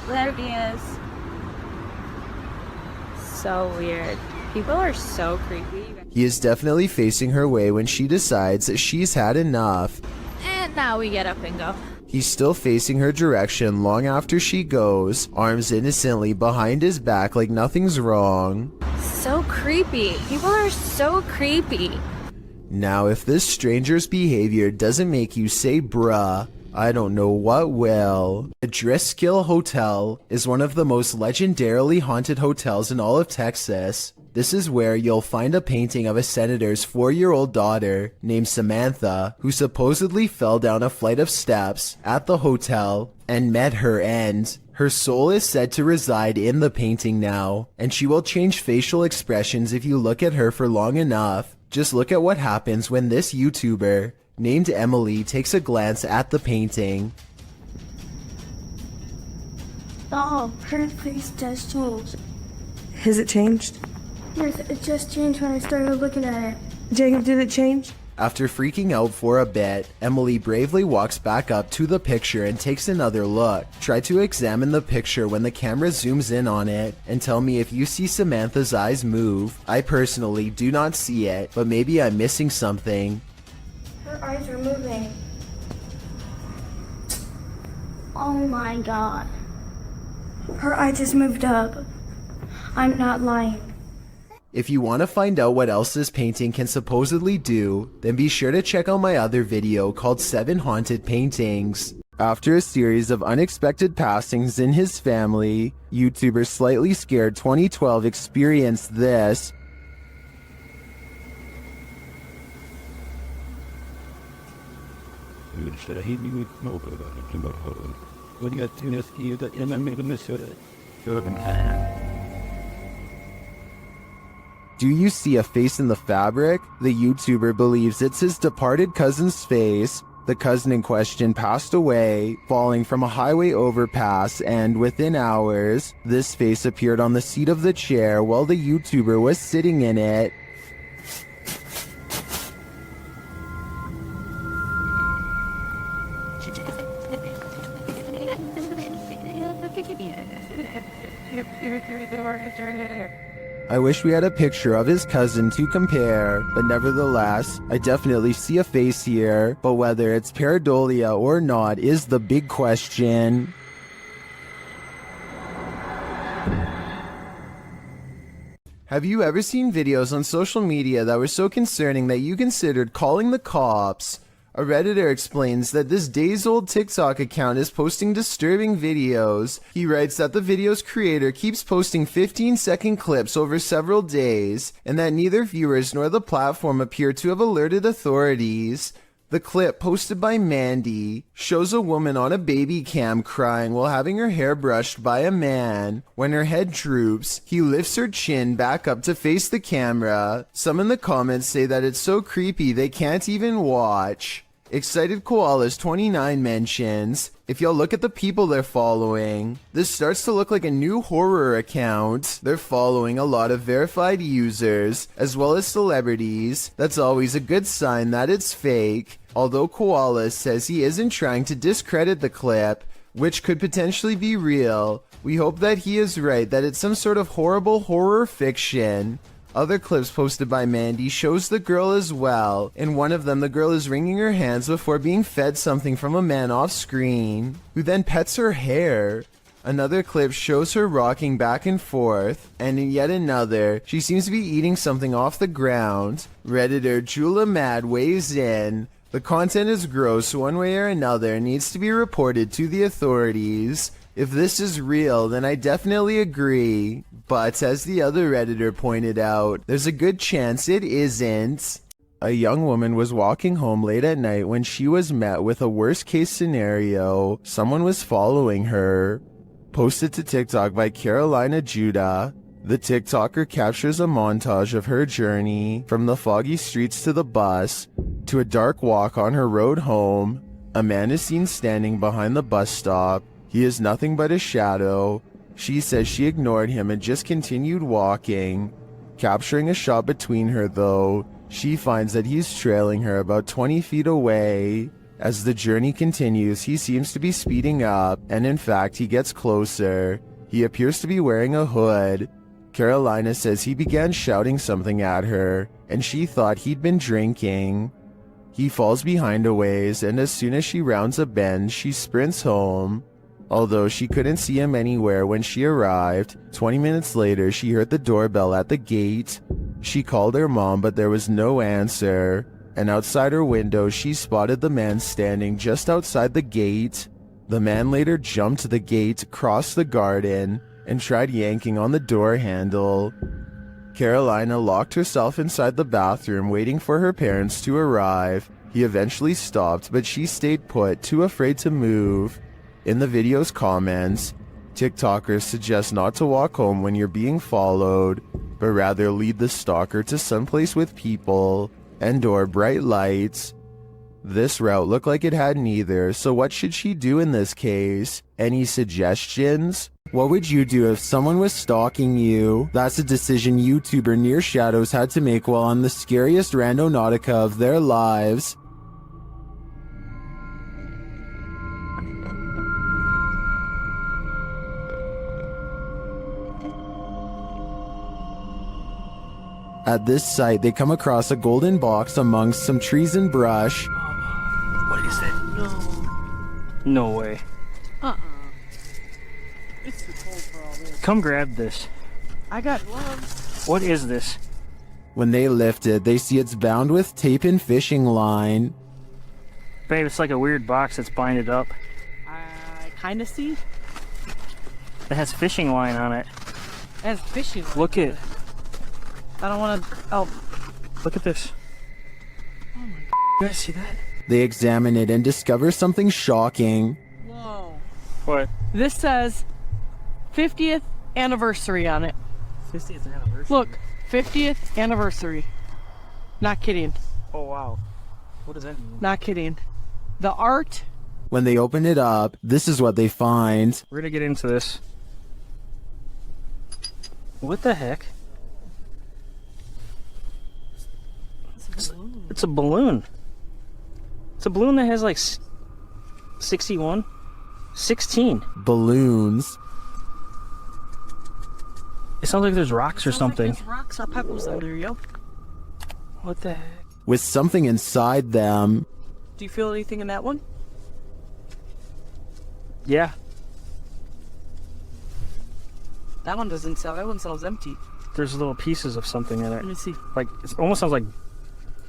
There he is. So weird. People are so creepy. He is definitely facing her way when she decides that she's had enough. And now we get up and go. He's still facing her direction long after she goes, arms innocently behind his back like nothing's wrong. So creepy. People are so creepy. Now, if this stranger's behavior doesn't make you say bruh, I don't know what will. The Dreskill Hotel is one of the most legendarily haunted hotels in all of Texas. This is where you'll find a painting of a senator's 4-year-old daughter named Samantha, who supposedly fell down a flight of steps at the hotel and met her end. Her soul is said to reside in the painting now, and she will change facial expressions if you look at her for long enough. Just look at what happens when this YouTuber named Emily takes a glance at the painting. Oh, her face does change. Has it changed? Yes, it just changed when I started looking at it. Jacob, did it change? After freaking out for a bit, Emily bravely walks back up to the picture and takes another look. Try to examine the picture when the camera zooms in on it, and tell me if you see Samantha's eyes move. I personally do not see it, but maybe I'm missing something. Her eyes are moving. Oh my god. Her eye just moved up. I'm not lying. If you want to find out what else this painting can supposedly do, then be sure to check out my other video called 7 Haunted Paintings. After a series of unexpected passings in his family, YouTuber Slightly Scared 2012 experienced this. Do you see a face in the fabric? The YouTuber believes it's his departed cousin's face. The cousin in question passed away, falling from a highway overpass, and within hours, this face appeared on the seat of the chair while the YouTuber was sitting in it. I wish we had a picture of his cousin to compare, but nevertheless, I definitely see a face here, but whether it's pareidolia or not is the big question. Have you ever seen videos on social media that were so concerning that you considered calling the cops? A Redditor explains that this days-old TikTok account is posting disturbing videos. He writes that the video's creator keeps posting 15-second clips over several days, and that neither viewers nor the platform appear to have alerted authorities. The clip, posted by Mandy, shows a woman on a baby cam crying while having her hair brushed by a man. When her head droops, he lifts her chin back up to face the camera. Some in the comments say that it's so creepy they can't even watch. Excited Koalas 29 mentions, if y'all look at the people they're following, this starts to look like a new horror account. They're following a lot of verified users, as well as celebrities. That's always a good sign that it's fake. Although Koala says he isn't trying to discredit the clip, which could potentially be real, we hope that he is right, that it's some sort of horrible horror fiction. Other clips posted by Mandy shows the girl as well. In one of them, the girl is wringing her hands before being fed something from a man off screen, who then pets her hair. Another clip shows her rocking back and forth, and in yet another, she seems to be eating something off the ground. Redditor Jula Mad weighs in. The content is gross one way or another and needs to be reported to the authorities. If this is real, then I definitely agree. But as the other Redditor pointed out, there's a good chance it isn't. A young woman was walking home late at night when she was met with a worst case scenario. Someone was following her. Posted to TikTok by Carolina Judah. The TikToker captures a montage of her journey from the foggy streets to the bus to a dark walk on her road home. A man is seen standing behind the bus stop. He is nothing but a shadow. She says she ignored him and just continued walking. Capturing a shot between her though, she finds that he's trailing her about 20 feet away. As the journey continues, he seems to be speeding up, and in fact he gets closer. He appears to be wearing a hood. Carolina says he began shouting something at her, and she thought he'd been drinking. He falls behind a ways, and as soon as she rounds a bend, she sprints home. Although she couldn't see him anywhere when she arrived, 20 minutes later she heard the doorbell at the gate. She called her mom, but there was no answer, and outside her window she spotted the man standing just outside the gate. The man later jumped to the gate, crossed the garden, and tried yanking on the door handle. Carolina locked herself inside the bathroom waiting for her parents to arrive. He eventually stopped, but she stayed put, too afraid to move. In the video's comments, TikTokers suggest not to walk home when you're being followed, but rather lead the stalker to someplace with people and/or bright lights. This route looked like it had neither, so what should she do in this case? Any suggestions? What would you do if someone was stalking you? That's a decision YouTuber Near Shadows had to make while on the scariest randonautica of their lives. At this site, they come across a golden box amongst some trees and brush. What is it? No way. It's too cold for all this. Come grab this. I got gloves. What is this? When they lift it, they see it's bound with tape and fishing line. Babe, it's like a weird box that's binded up. I kind of see. It has fishing line on it. It has fishing line. Look at. I don't want to. Oh. Look at this. Oh my God. You guys see that? They examine it and discover something shocking. Whoa. What? This says 50th anniversary on it. 50th anniversary? Look, 50th anniversary. Not kidding. Oh, wow. What does that mean? Not kidding. The art. When they open it up, this is what they find. We're gonna get into this. What the heck? It's a balloon. It's a balloon that has like 61? 16. Balloons. It sounds like there's rocks or something. Like there's rocks or pebbles under there, yo. What the heck? With something inside them. Do you feel anything in that one? Yeah. That one doesn't sell. That one sounds empty. There's little pieces of something in it. Let me see. Like, it almost sounds like,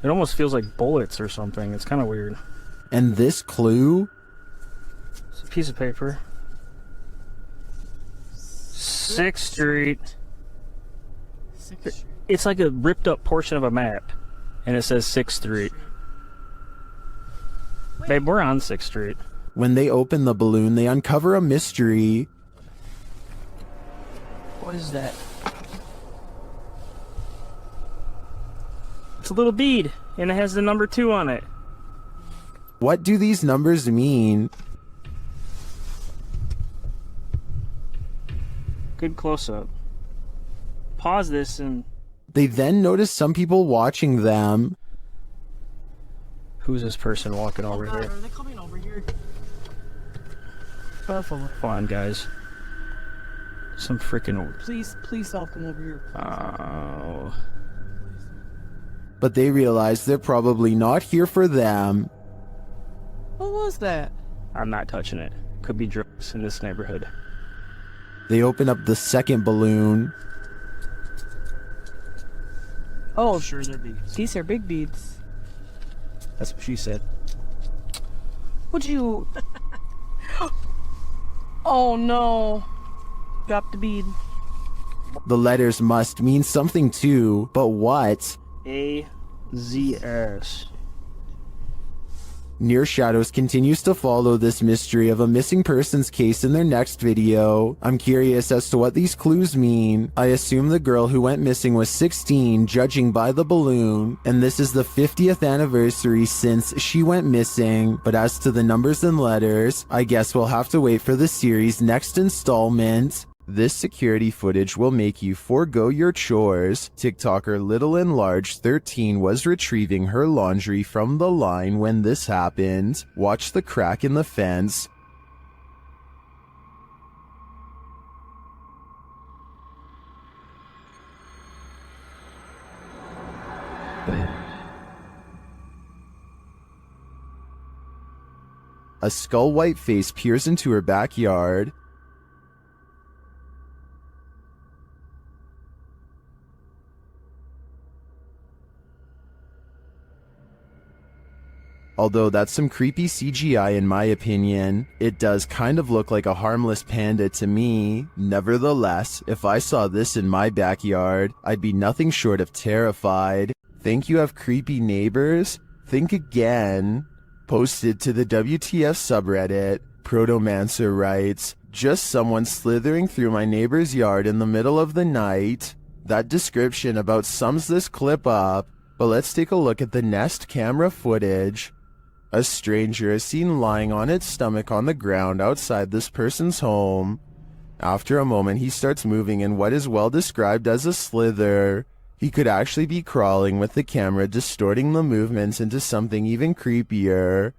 it almost feels like bullets or something. It's kind of weird. And this clue? It's a piece of paper. 6th Street. It's like a ripped up portion of a map. And it says 6th Street. Babe, we're on 6th Street. When they open the balloon, they uncover a mystery. What is that? It's a little bead, and it has the number 2 on it. What do these numbers mean? Good close-up. Pause this and... They then notice some people watching them. Who's this person walking over here? Are they coming over here? Come on, guys. Some freaking... Please don't come over here. Oh. But they realize they're probably not here for them. What was that? I'm not touching it. Could be drugs in this neighborhood. They open up the second balloon. Oh, Sure they're beads. these are big beads. That's what she said. Would you... Oh no. Dropped the bead. The letters must mean something too, but what? A-Z-S. Near Shadows continues to follow this mystery of a missing persons case in their next video. I'm curious as to what these clues mean. I assume the girl who went missing was 16, judging by the balloon, and this is the 50th anniversary since she went missing. But as to the numbers and letters, I guess we'll have to wait for the series' next installment. This security footage will make you forego your chores. TikToker Little and Large 13 was retrieving her laundry from the line when this happened. Watch the crack in the fence. A skull-white face peers into her backyard. Although that's some creepy CGI in my opinion, it does kind of look like a harmless panda to me. Nevertheless, if I saw this in my backyard, I'd be nothing short of terrified. Think you have creepy neighbors? Think again. Posted to the WTF subreddit, Protomancer writes, just someone slithering through my neighbor's yard in the middle of the night. That description about sums this clip up, but let's take a look at the Nest camera footage. A stranger is seen lying on its stomach on the ground outside this person's home. After a moment, he starts moving in what is well described as a slither. He could actually be crawling, with the camera distorting the movements into something even creepier.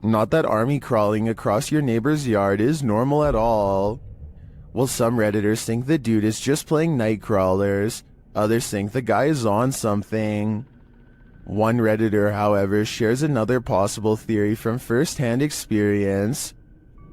Not that army crawling across your neighbor's yard is normal at all. Well, some Redditors think the dude is just playing night crawlers. Others think the guy is on something. One Redditor, however, shares another possible theory from first-hand experience.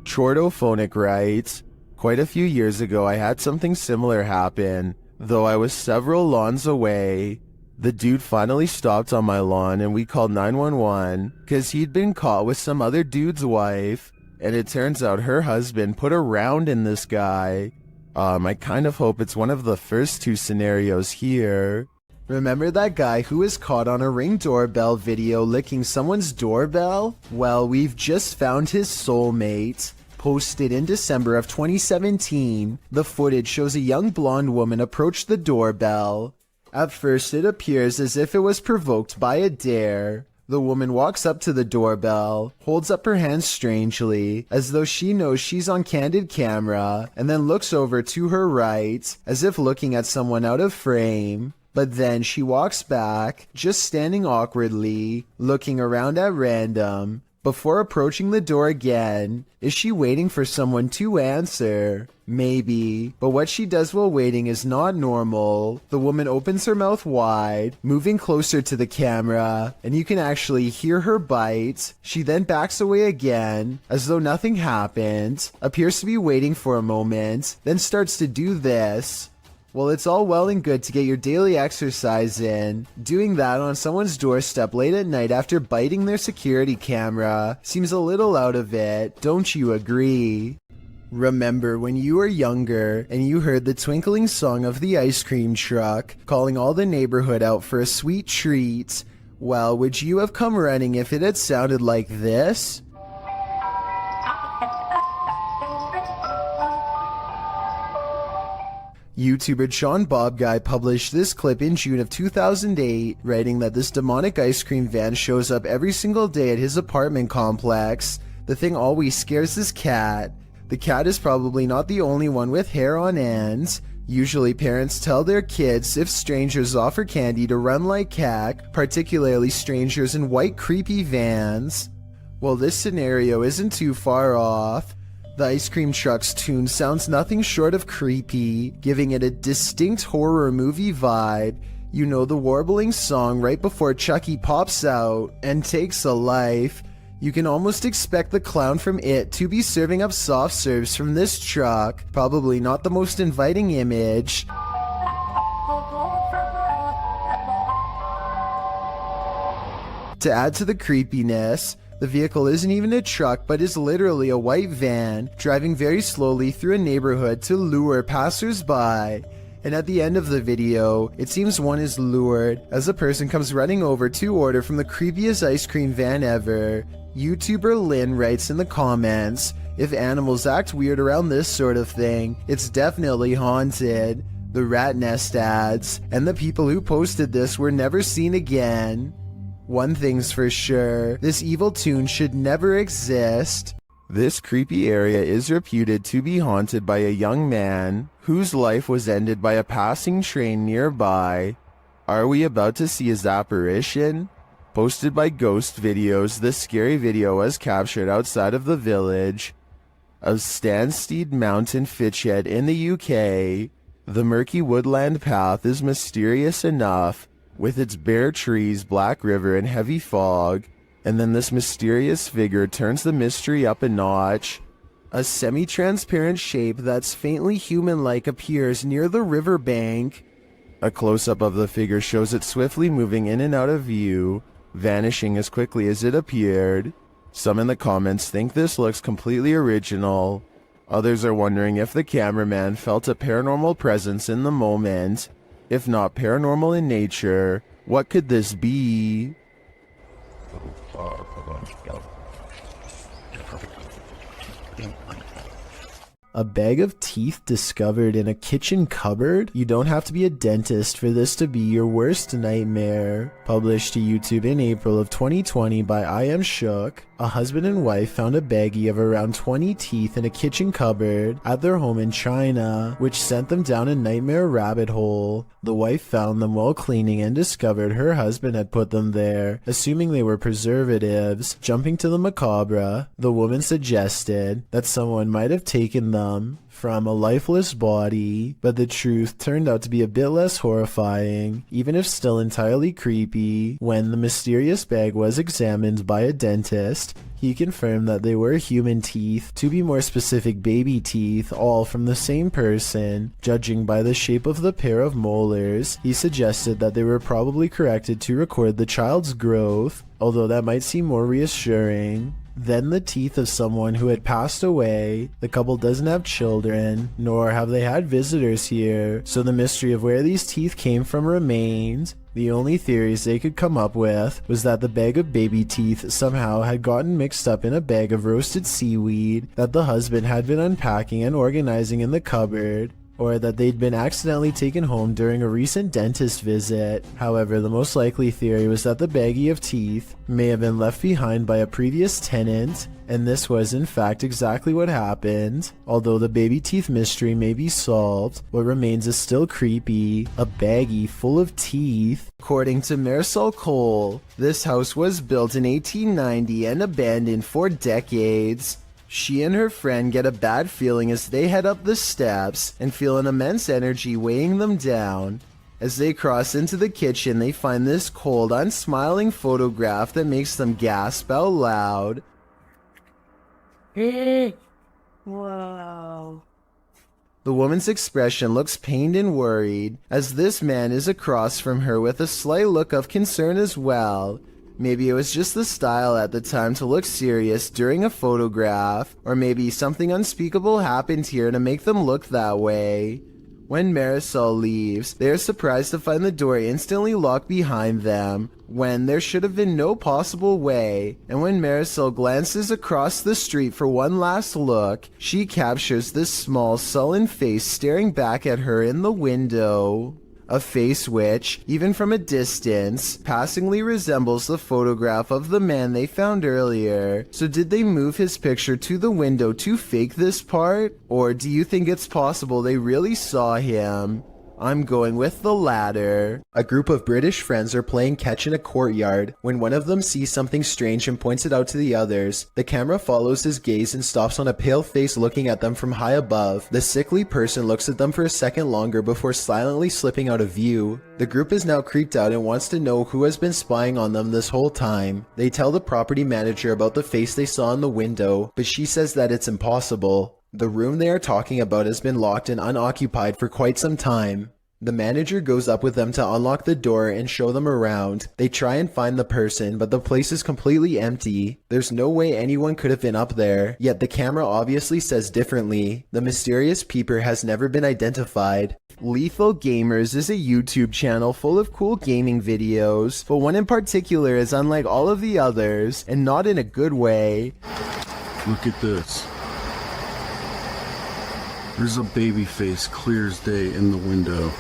Chordophonic writes, quite a few years ago I had something similar happen, though I was several lawns away. The dude finally stopped on my lawn and we called 911 because he'd been caught with some other dude's wife, and it turns out her husband put a round in this guy. I kind of hope it's one of the first two scenarios here. Remember that guy who was caught on a Ring doorbell video licking someone's doorbell? Well, we've just found his soulmate. Posted in December of 2017, the footage shows a young blonde woman approach the doorbell. At first, it appears as if it was provoked by a dare. The woman walks up to the doorbell, holds up her hands strangely, as though she knows she's on candid camera, and then looks over to her right, as if looking at someone out of frame. But then she walks back, just standing awkwardly, looking around at random, before approaching the door again. Is she waiting for someone to answer? Maybe, but what she does while waiting is not normal. The woman opens her mouth wide, moving closer to the camera, and you can actually hear her bite. She then backs away again, as though nothing happened, appears to be waiting for a moment, then starts to do this. Well, it's all well and good to get your daily exercise in. Doing that on someone's doorstep late at night after biting their security camera seems a little out of it, don't you agree? Remember when you were younger and you heard the twinkling song of the ice cream truck calling all the neighborhood out for a sweet treat? Well, would you have come running if it had sounded like this? YouTuber Sean Bob Guy published this clip in June of 2008, writing that this demonic ice cream van shows up every single day at his apartment complex. The thing always scares his cat. The cat is probably not the only one with hair on end. Usually parents tell their kids if strangers offer candy to run like heck, particularly strangers in white creepy vans. Well, this scenario isn't too far off. The ice cream truck's tune sounds nothing short of creepy, giving it a distinct horror movie vibe. You know, the warbling song right before Chucky pops out and takes a life. You can almost expect the clown from It to be serving up soft serves from this truck. Probably not the most inviting image. To add to the creepiness, the vehicle isn't even a truck but is literally a white van, driving very slowly through a neighborhood to lure passers-by. And at the end of the video, it seems one is lured as a person comes running over to order from the creepiest ice cream van ever. YouTuber Lynn writes in the comments, if animals act weird around this sort of thing, it's definitely haunted. The rat nest adds, and the people who posted this were never seen again. One thing's for sure, this evil tune should never exist. This creepy area is reputed to be haunted by a young man whose life was ended by a passing train nearby. Are we about to see his apparition? Posted by Ghost Videos, this scary video was captured outside of the village of Stanstead Mountain, Fitchhead in the UK. The murky woodland path is mysterious enough, with its bare trees, black river, and heavy fog. And then this mysterious figure turns the mystery up a notch. A semi-transparent shape that's faintly human-like appears near the riverbank. A close-up of the figure shows it swiftly moving in and out of view, vanishing as quickly as it appeared. Some in the comments think this looks completely original. Others are wondering if the cameraman felt a paranormal presence in the moment. If not paranormal in nature, what could this be? A bag of teeth discovered in a kitchen cupboard? You don't have to be a dentist for this to be your worst nightmare. Published to YouTube in April of 2020 by I Am Shook, a husband and wife found a baggie of around 20 teeth in a kitchen cupboard at their home in China, which sent them down a nightmare rabbit hole. The wife found them while cleaning and discovered her husband had put them there, assuming they were preservatives. Jumping to the macabre, the woman suggested that someone might have taken them victim from a lifeless body, but the truth turned out to be a bit less horrifying, even if still entirely creepy. When the mysterious bag was examined by a dentist, he confirmed that they were human teeth, to be more specific baby teeth, all from the same person. Judging by the shape of the pair of molars, he suggested that they were probably corrected to record the child's growth, although that might seem more reassuring. Then the teeth of someone who had passed away. The couple doesn't have children, nor have they had visitors here, so the mystery of where these teeth came from remained. The only theories they could come up with was that the bag of baby teeth somehow had gotten mixed up in a bag of roasted seaweed that the husband had been unpacking and organizing in the cupboard, or that they'd been accidentally taken home during a recent dentist visit. However, the most likely theory was that the baggie of teeth may have been left behind by a previous tenant, and this was in fact exactly what happened. Although the baby teeth mystery may be solved, what remains is still creepy: a baggie full of teeth. According to Marisol Cole, this house was built in 1890 and abandoned for decades. She and her friend get a bad feeling as they head up the steps and feel an immense energy weighing them down. As they cross into the kitchen, they find this cold, unsmiling photograph that makes them gasp out loud. Wow. The woman's expression looks pained and worried, as this man is across from her with a slight look of concern as well. Maybe it was just the style at the time to look serious during a photograph, or maybe something unspeakable happened here to make them look that way. When Marisol leaves, they are surprised to find the door instantly locked behind them, when there should have been no possible way. And when Marisol glances across the street for one last look, she captures this small, sullen face staring back at her in the window. A face which, even from a distance, passingly resembles the photograph of the man they found earlier. So did they move his picture to the window to fake this part? Or do you think it's possible they really saw him? I'm going with the latter. A group of British friends are playing catch in a courtyard when one of them sees something strange and points it out to the others. The camera follows his gaze and stops on a pale face looking at them from high above. The sickly person looks at them for a second longer before silently slipping out of view. The group is now creeped out and wants to know who has been spying on them this whole time. They tell the property manager about the face they saw in the window, but she says that it's impossible. The room they are talking about has been locked and unoccupied for quite some time. The manager goes up with them to unlock the door and show them around. They try and find the person, but the place is completely empty. There's no way anyone could have been up there, yet the camera obviously says differently. The mysterious peeper has never been identified. Lethal Gamers is a YouTube channel full of cool gaming videos, but one in particular is unlike all of the others, and not in a good way. Look at this. There's a baby face clear as day in the window.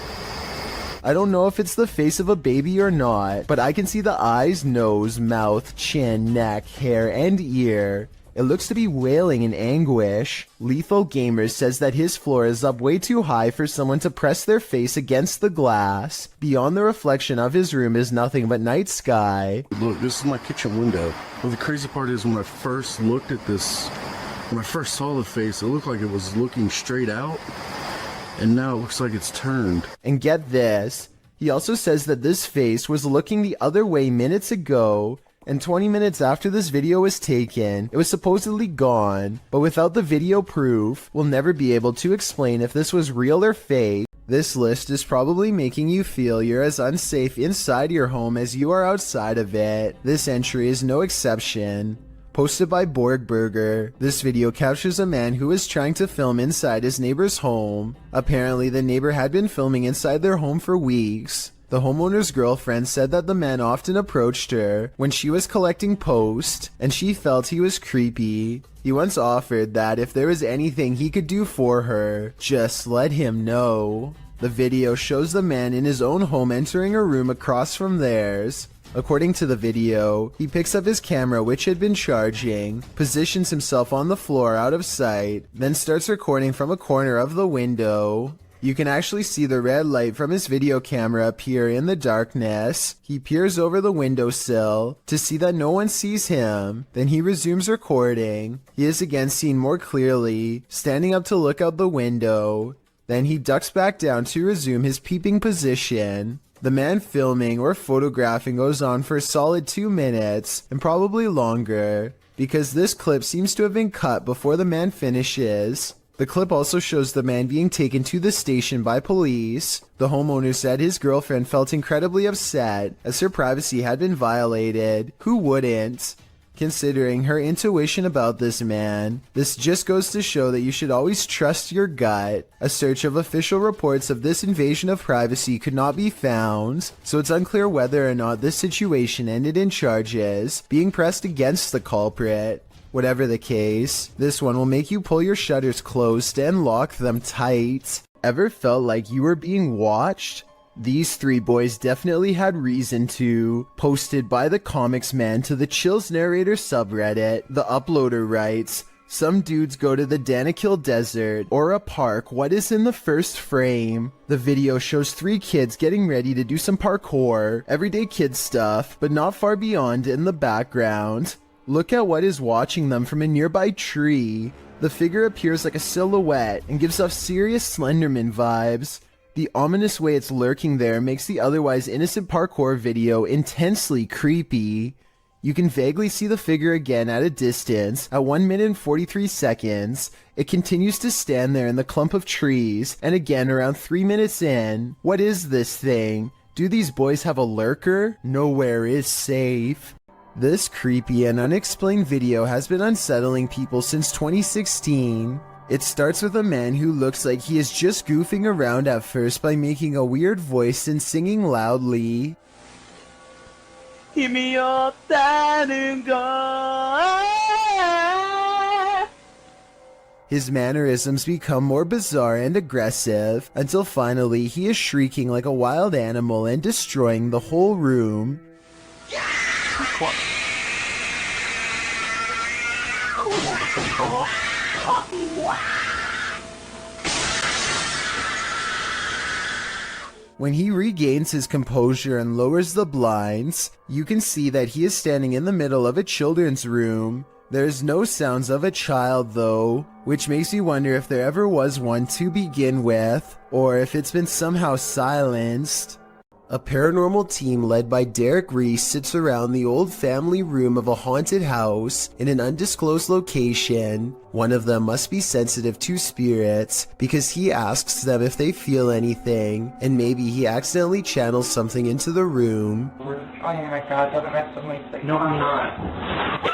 I don't know if it's the face of a baby or not, but I can see the eyes, nose, mouth, chin, neck, hair, and ear. It looks to be wailing in anguish. Lethal Gamers says that his floor is up way too high for someone to press their face against the glass. Beyond the reflection of his room is nothing but night sky. Look, this is my kitchen window. Well, the crazy part is when I first looked at this, when I first saw the face, it looked like it was looking straight out, and now it looks like it's turned. And get this, he also says that this face was looking the other way minutes ago, and 20 minutes after this video was taken, it was supposedly gone, but without the video proof, we'll never be able to explain if this was real or fake. This list is probably making you feel you're as unsafe inside your home as you are outside of it. This entry is no exception. Posted by Borgburger, this video captures a man who is trying to film inside his neighbor's home. Apparently, the neighbor had been filming inside their home for weeks. The homeowner's girlfriend said that the man often approached her when she was collecting post, and she felt he was creepy. He once offered that if there was anything he could do for her, just let him know. The video shows the man in his own home entering a room across from theirs. According to the video, he picks up his camera which had been charging, positions himself on the floor out of sight, then starts recording from a corner of the window. You can actually see the red light from his video camera appear in the darkness. He peers over the windowsill to see that no one sees him. Then he resumes recording. He is again seen more clearly, standing up to look out the window. Then he ducks back down to resume his peeping position. The man filming or photographing goes on for a solid 2 minutes, and probably longer, because this clip seems to have been cut before the man finishes. The clip also shows the man being taken to the station by police. The homeowner said his girlfriend felt incredibly upset as her privacy had been violated. Who wouldn't? Considering her intuition about this man, this just goes to show that you should always trust your gut. A search of official reports of this invasion of privacy could not be found, so it's unclear whether or not this situation ended in charges being pressed against the culprit. Whatever the case, this one will make you pull your shutters closed and lock them tight. Ever felt like you were being watched? These three boys definitely had reason to. Posted by the Comics Man to the Chills Narrator subreddit, the uploader writes, "Some dudes go to the Danakil Desert or a park. What is in the first frame? The video shows 3 kids getting ready to do some parkour, everyday kid stuff, but not far beyond in the background. Look at what is watching them from a nearby tree. The figure appears like a silhouette and gives off serious Slenderman vibes. The ominous way it's lurking there makes the otherwise innocent parkour video intensely creepy. You can vaguely see the figure again at a distance at 1 minute and 43 seconds. It continues to stand there in the clump of trees, and again around 3 minutes in. What is this thing? Do these boys have a lurker? Nowhere is safe." This creepy and unexplained video has been unsettling people since 2016. It starts with a man who looks like he is just goofing around at first by making a weird voice and singing loudly. 힘이 없다는 걸. His mannerisms become more bizarre and aggressive, until finally he is shrieking like a wild animal and destroying the whole room. When he regains his composure and lowers the blinds, you can see that he is standing in the middle of a children's room. There's no sounds of a child though, which makes me wonder if there ever was one to begin with, or if it's been somehow silenced. A paranormal team led by Derek Reese sits around the old family room of a haunted house in an undisclosed location. One of them must be sensitive to spirits because he asks them if they feel anything, and maybe he accidentally channels something into the room. Oh my god, don't mess with my signal. No, I'm not.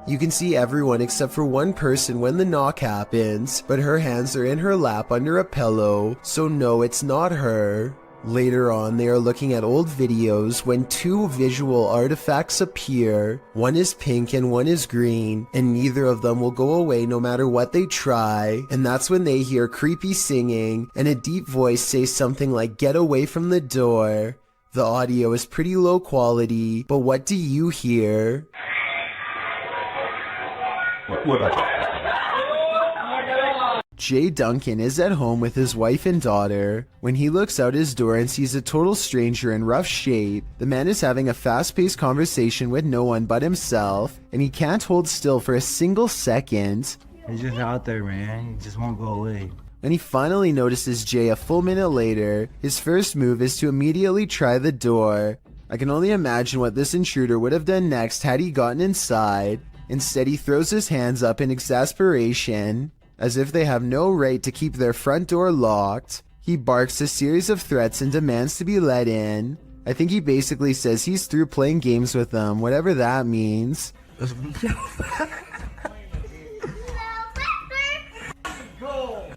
You can see everyone except for one person when the knock happens, but her hands are in her lap under a pillow, so no, it's not her. Later on, they are looking at old videos when 2 visual artifacts appear. One is pink and one is green, and neither of them will go away no matter what they try. And that's when they hear creepy singing and a deep voice say something like, "Get away from the door." The audio is pretty low quality, but what do you hear? Jay Duncan is at home with his wife and daughter. When he looks out his door and sees a total stranger in rough shape, the man is having a fast-paced conversation with no one but himself, and he can't hold still for a single second. He's just out there, man. He just won't go away. When he finally notices Jay a full minute later, his first move is to immediately try the door. I can only imagine what this intruder would have done next had he gotten inside. Instead, he throws his hands up in exasperation, as if they have no right to keep their front door locked. He barks a series of threats and demands to be let in. I think he basically says he's through playing games with them, whatever that means.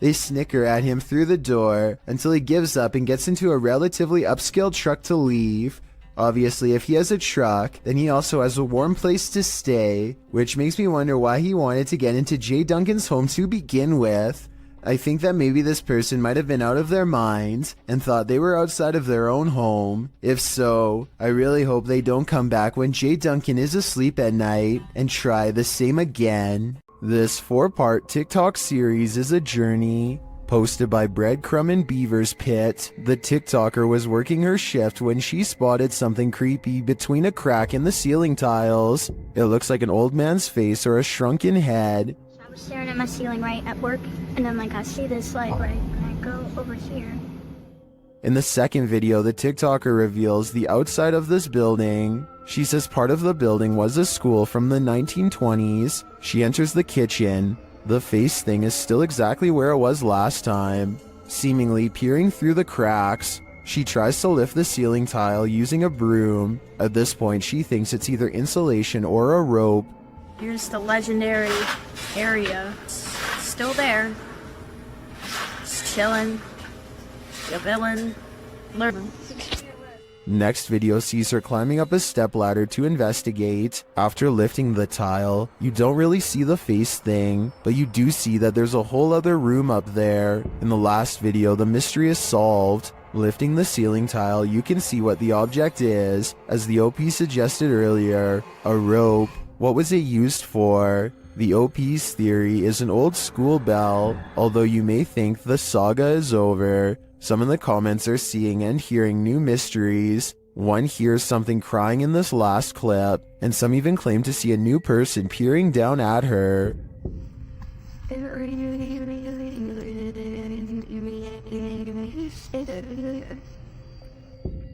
They snicker at him through the door until he gives up and gets into a relatively upscale truck to leave. Obviously, if he has a truck, then he also has a warm place to stay, which makes me wonder why he wanted to get into Jay Duncan's home to begin with. I think that maybe this person might have been out of their minds and thought they were outside of their own home. If so, I really hope they don't come back when Jay Duncan is asleep at night and try the same again. This 4-part TikTok series is a journey. Posted by Breadcrumb and Beaver's Pit, the TikToker was working her shift when she spotted something creepy between a crack in the ceiling tiles. It looks like an old man's face or a shrunken head. I was staring at my ceiling right at work, and then I see this light right, and I go over here. In the second video, the TikToker reveals the outside of this building. She says part of the building was a school from the 1920s. She enters the kitchen. The face thing is still exactly where it was last time, seemingly peering through the cracks. She tries to lift the ceiling tile using a broom. At this point, she thinks it's either insulation or a rope. Here's the legendary area. It's still there. It's chilling. The villain. Learning. Next video sees her climbing up a stepladder to investigate. After lifting the tile, you don't really see the face thing, but you do see that there's a whole other room up there. In the last video, the mystery is solved. Lifting the ceiling tile, you can see what the object is. As the OP suggested earlier, a rope. What was it used for? The OP's theory is an old school bell, although you may think the saga is over. Some in the comments are seeing and hearing new mysteries. One hears something crying in this last clip, and some even claim to see a new person peering down at her.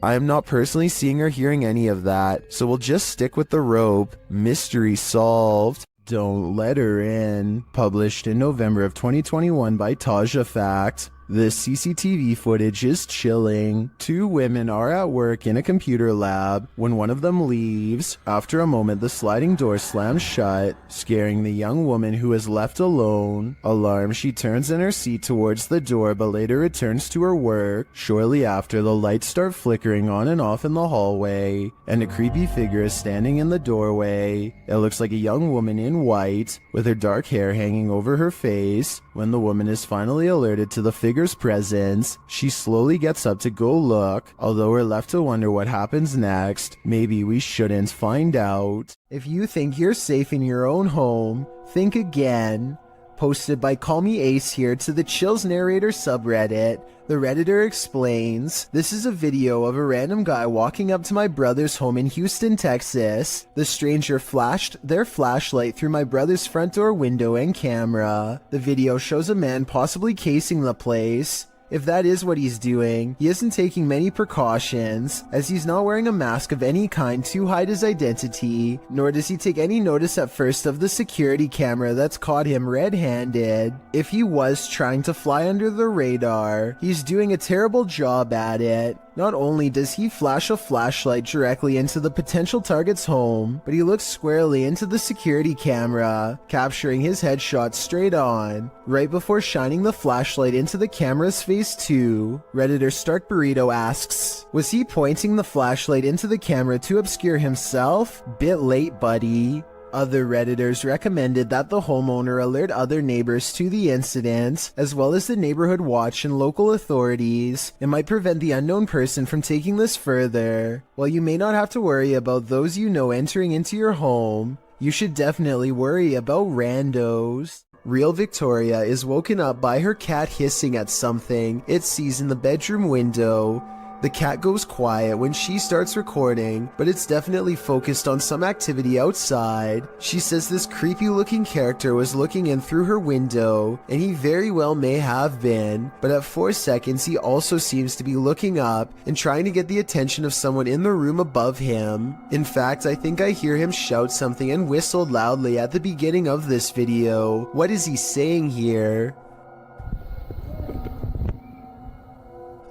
I am not personally seeing or hearing any of that, so we'll just stick with the rope. Mystery solved. Don't Let Her In. Published in November of 2021 by Taja Fact. This CCTV footage is chilling. Two women are at work in a computer lab when one of them leaves. After a moment, the sliding door slams shut, scaring the young woman who is left alone. Alarmed, she turns in her seat towards the door but later returns to her work. Shortly after, the lights start flickering on and off in the hallway, and a creepy figure is standing in the doorway. It looks like a young woman in white, with her dark hair hanging over her face. When the woman is finally alerted to the figure's presence, she slowly gets up to go look, although we're left to wonder what happens next. Maybe we shouldn't find out. If you think you're safe in your own home, think again. Posted by Call Me Ace here to the Chills Narrator subreddit. The Redditor explains, this is a video of a random guy walking up to my brother's home in Houston, Texas. The stranger flashed their flashlight through my brother's front door window and camera. The video shows a man possibly casing the place. If that is what he's doing, he isn't taking many precautions, as he's not wearing a mask of any kind to hide his identity, nor does he take any notice at first of the security camera that's caught him red-handed. If he was trying to fly under the radar, he's doing a terrible job at it. Not only does he flash a flashlight directly into the potential target's home, but he looks squarely into the security camera, capturing his headshot straight on, right before shining the flashlight into the camera's face too. Redditor Stark Burrito asks, was he pointing the flashlight into the camera to obscure himself? Bit late, buddy. Other Redditors recommended that the homeowner alert other neighbors to the incident, as well as the neighborhood watch and local authorities. It might prevent the unknown person from taking this further. While you may not have to worry about those you know entering into your home, you should definitely worry about randos. Real Victoria is woken up by her cat hissing at something it sees in the bedroom window. The cat goes quiet when she starts recording, but it's definitely focused on some activity outside. She says this creepy looking character was looking in through her window, and he very well may have been, but at 4 seconds he also seems to be looking up and trying to get the attention of someone in the room above him. In fact, I think I hear him shout something and whistle loudly at the beginning of this video. What is he saying here?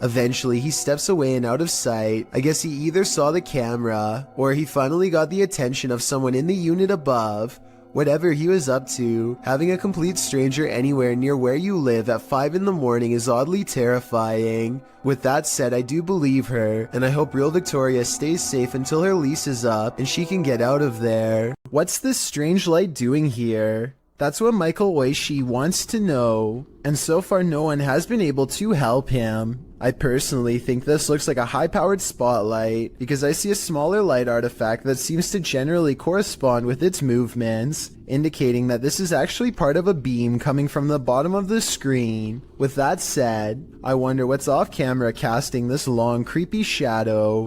Eventually, he steps away and out of sight. I guess he either saw the camera, or he finally got the attention of someone in the unit above. Whatever he was up to, having a complete stranger anywhere near where you live at 5 in the morning is oddly terrifying. With that said, I do believe her, and I hope Real Victoria stays safe until her lease is up and she can get out of there. What's this strange light doing here? That's what Michael Oishi wants to know, and so far no one has been able to help him. I personally think this looks like a high-powered spotlight because I see a smaller light artifact that seems to generally correspond with its movements, indicating that this is actually part of a beam coming from the bottom of the screen. With that said, I wonder what's off camera casting this long creepy shadow.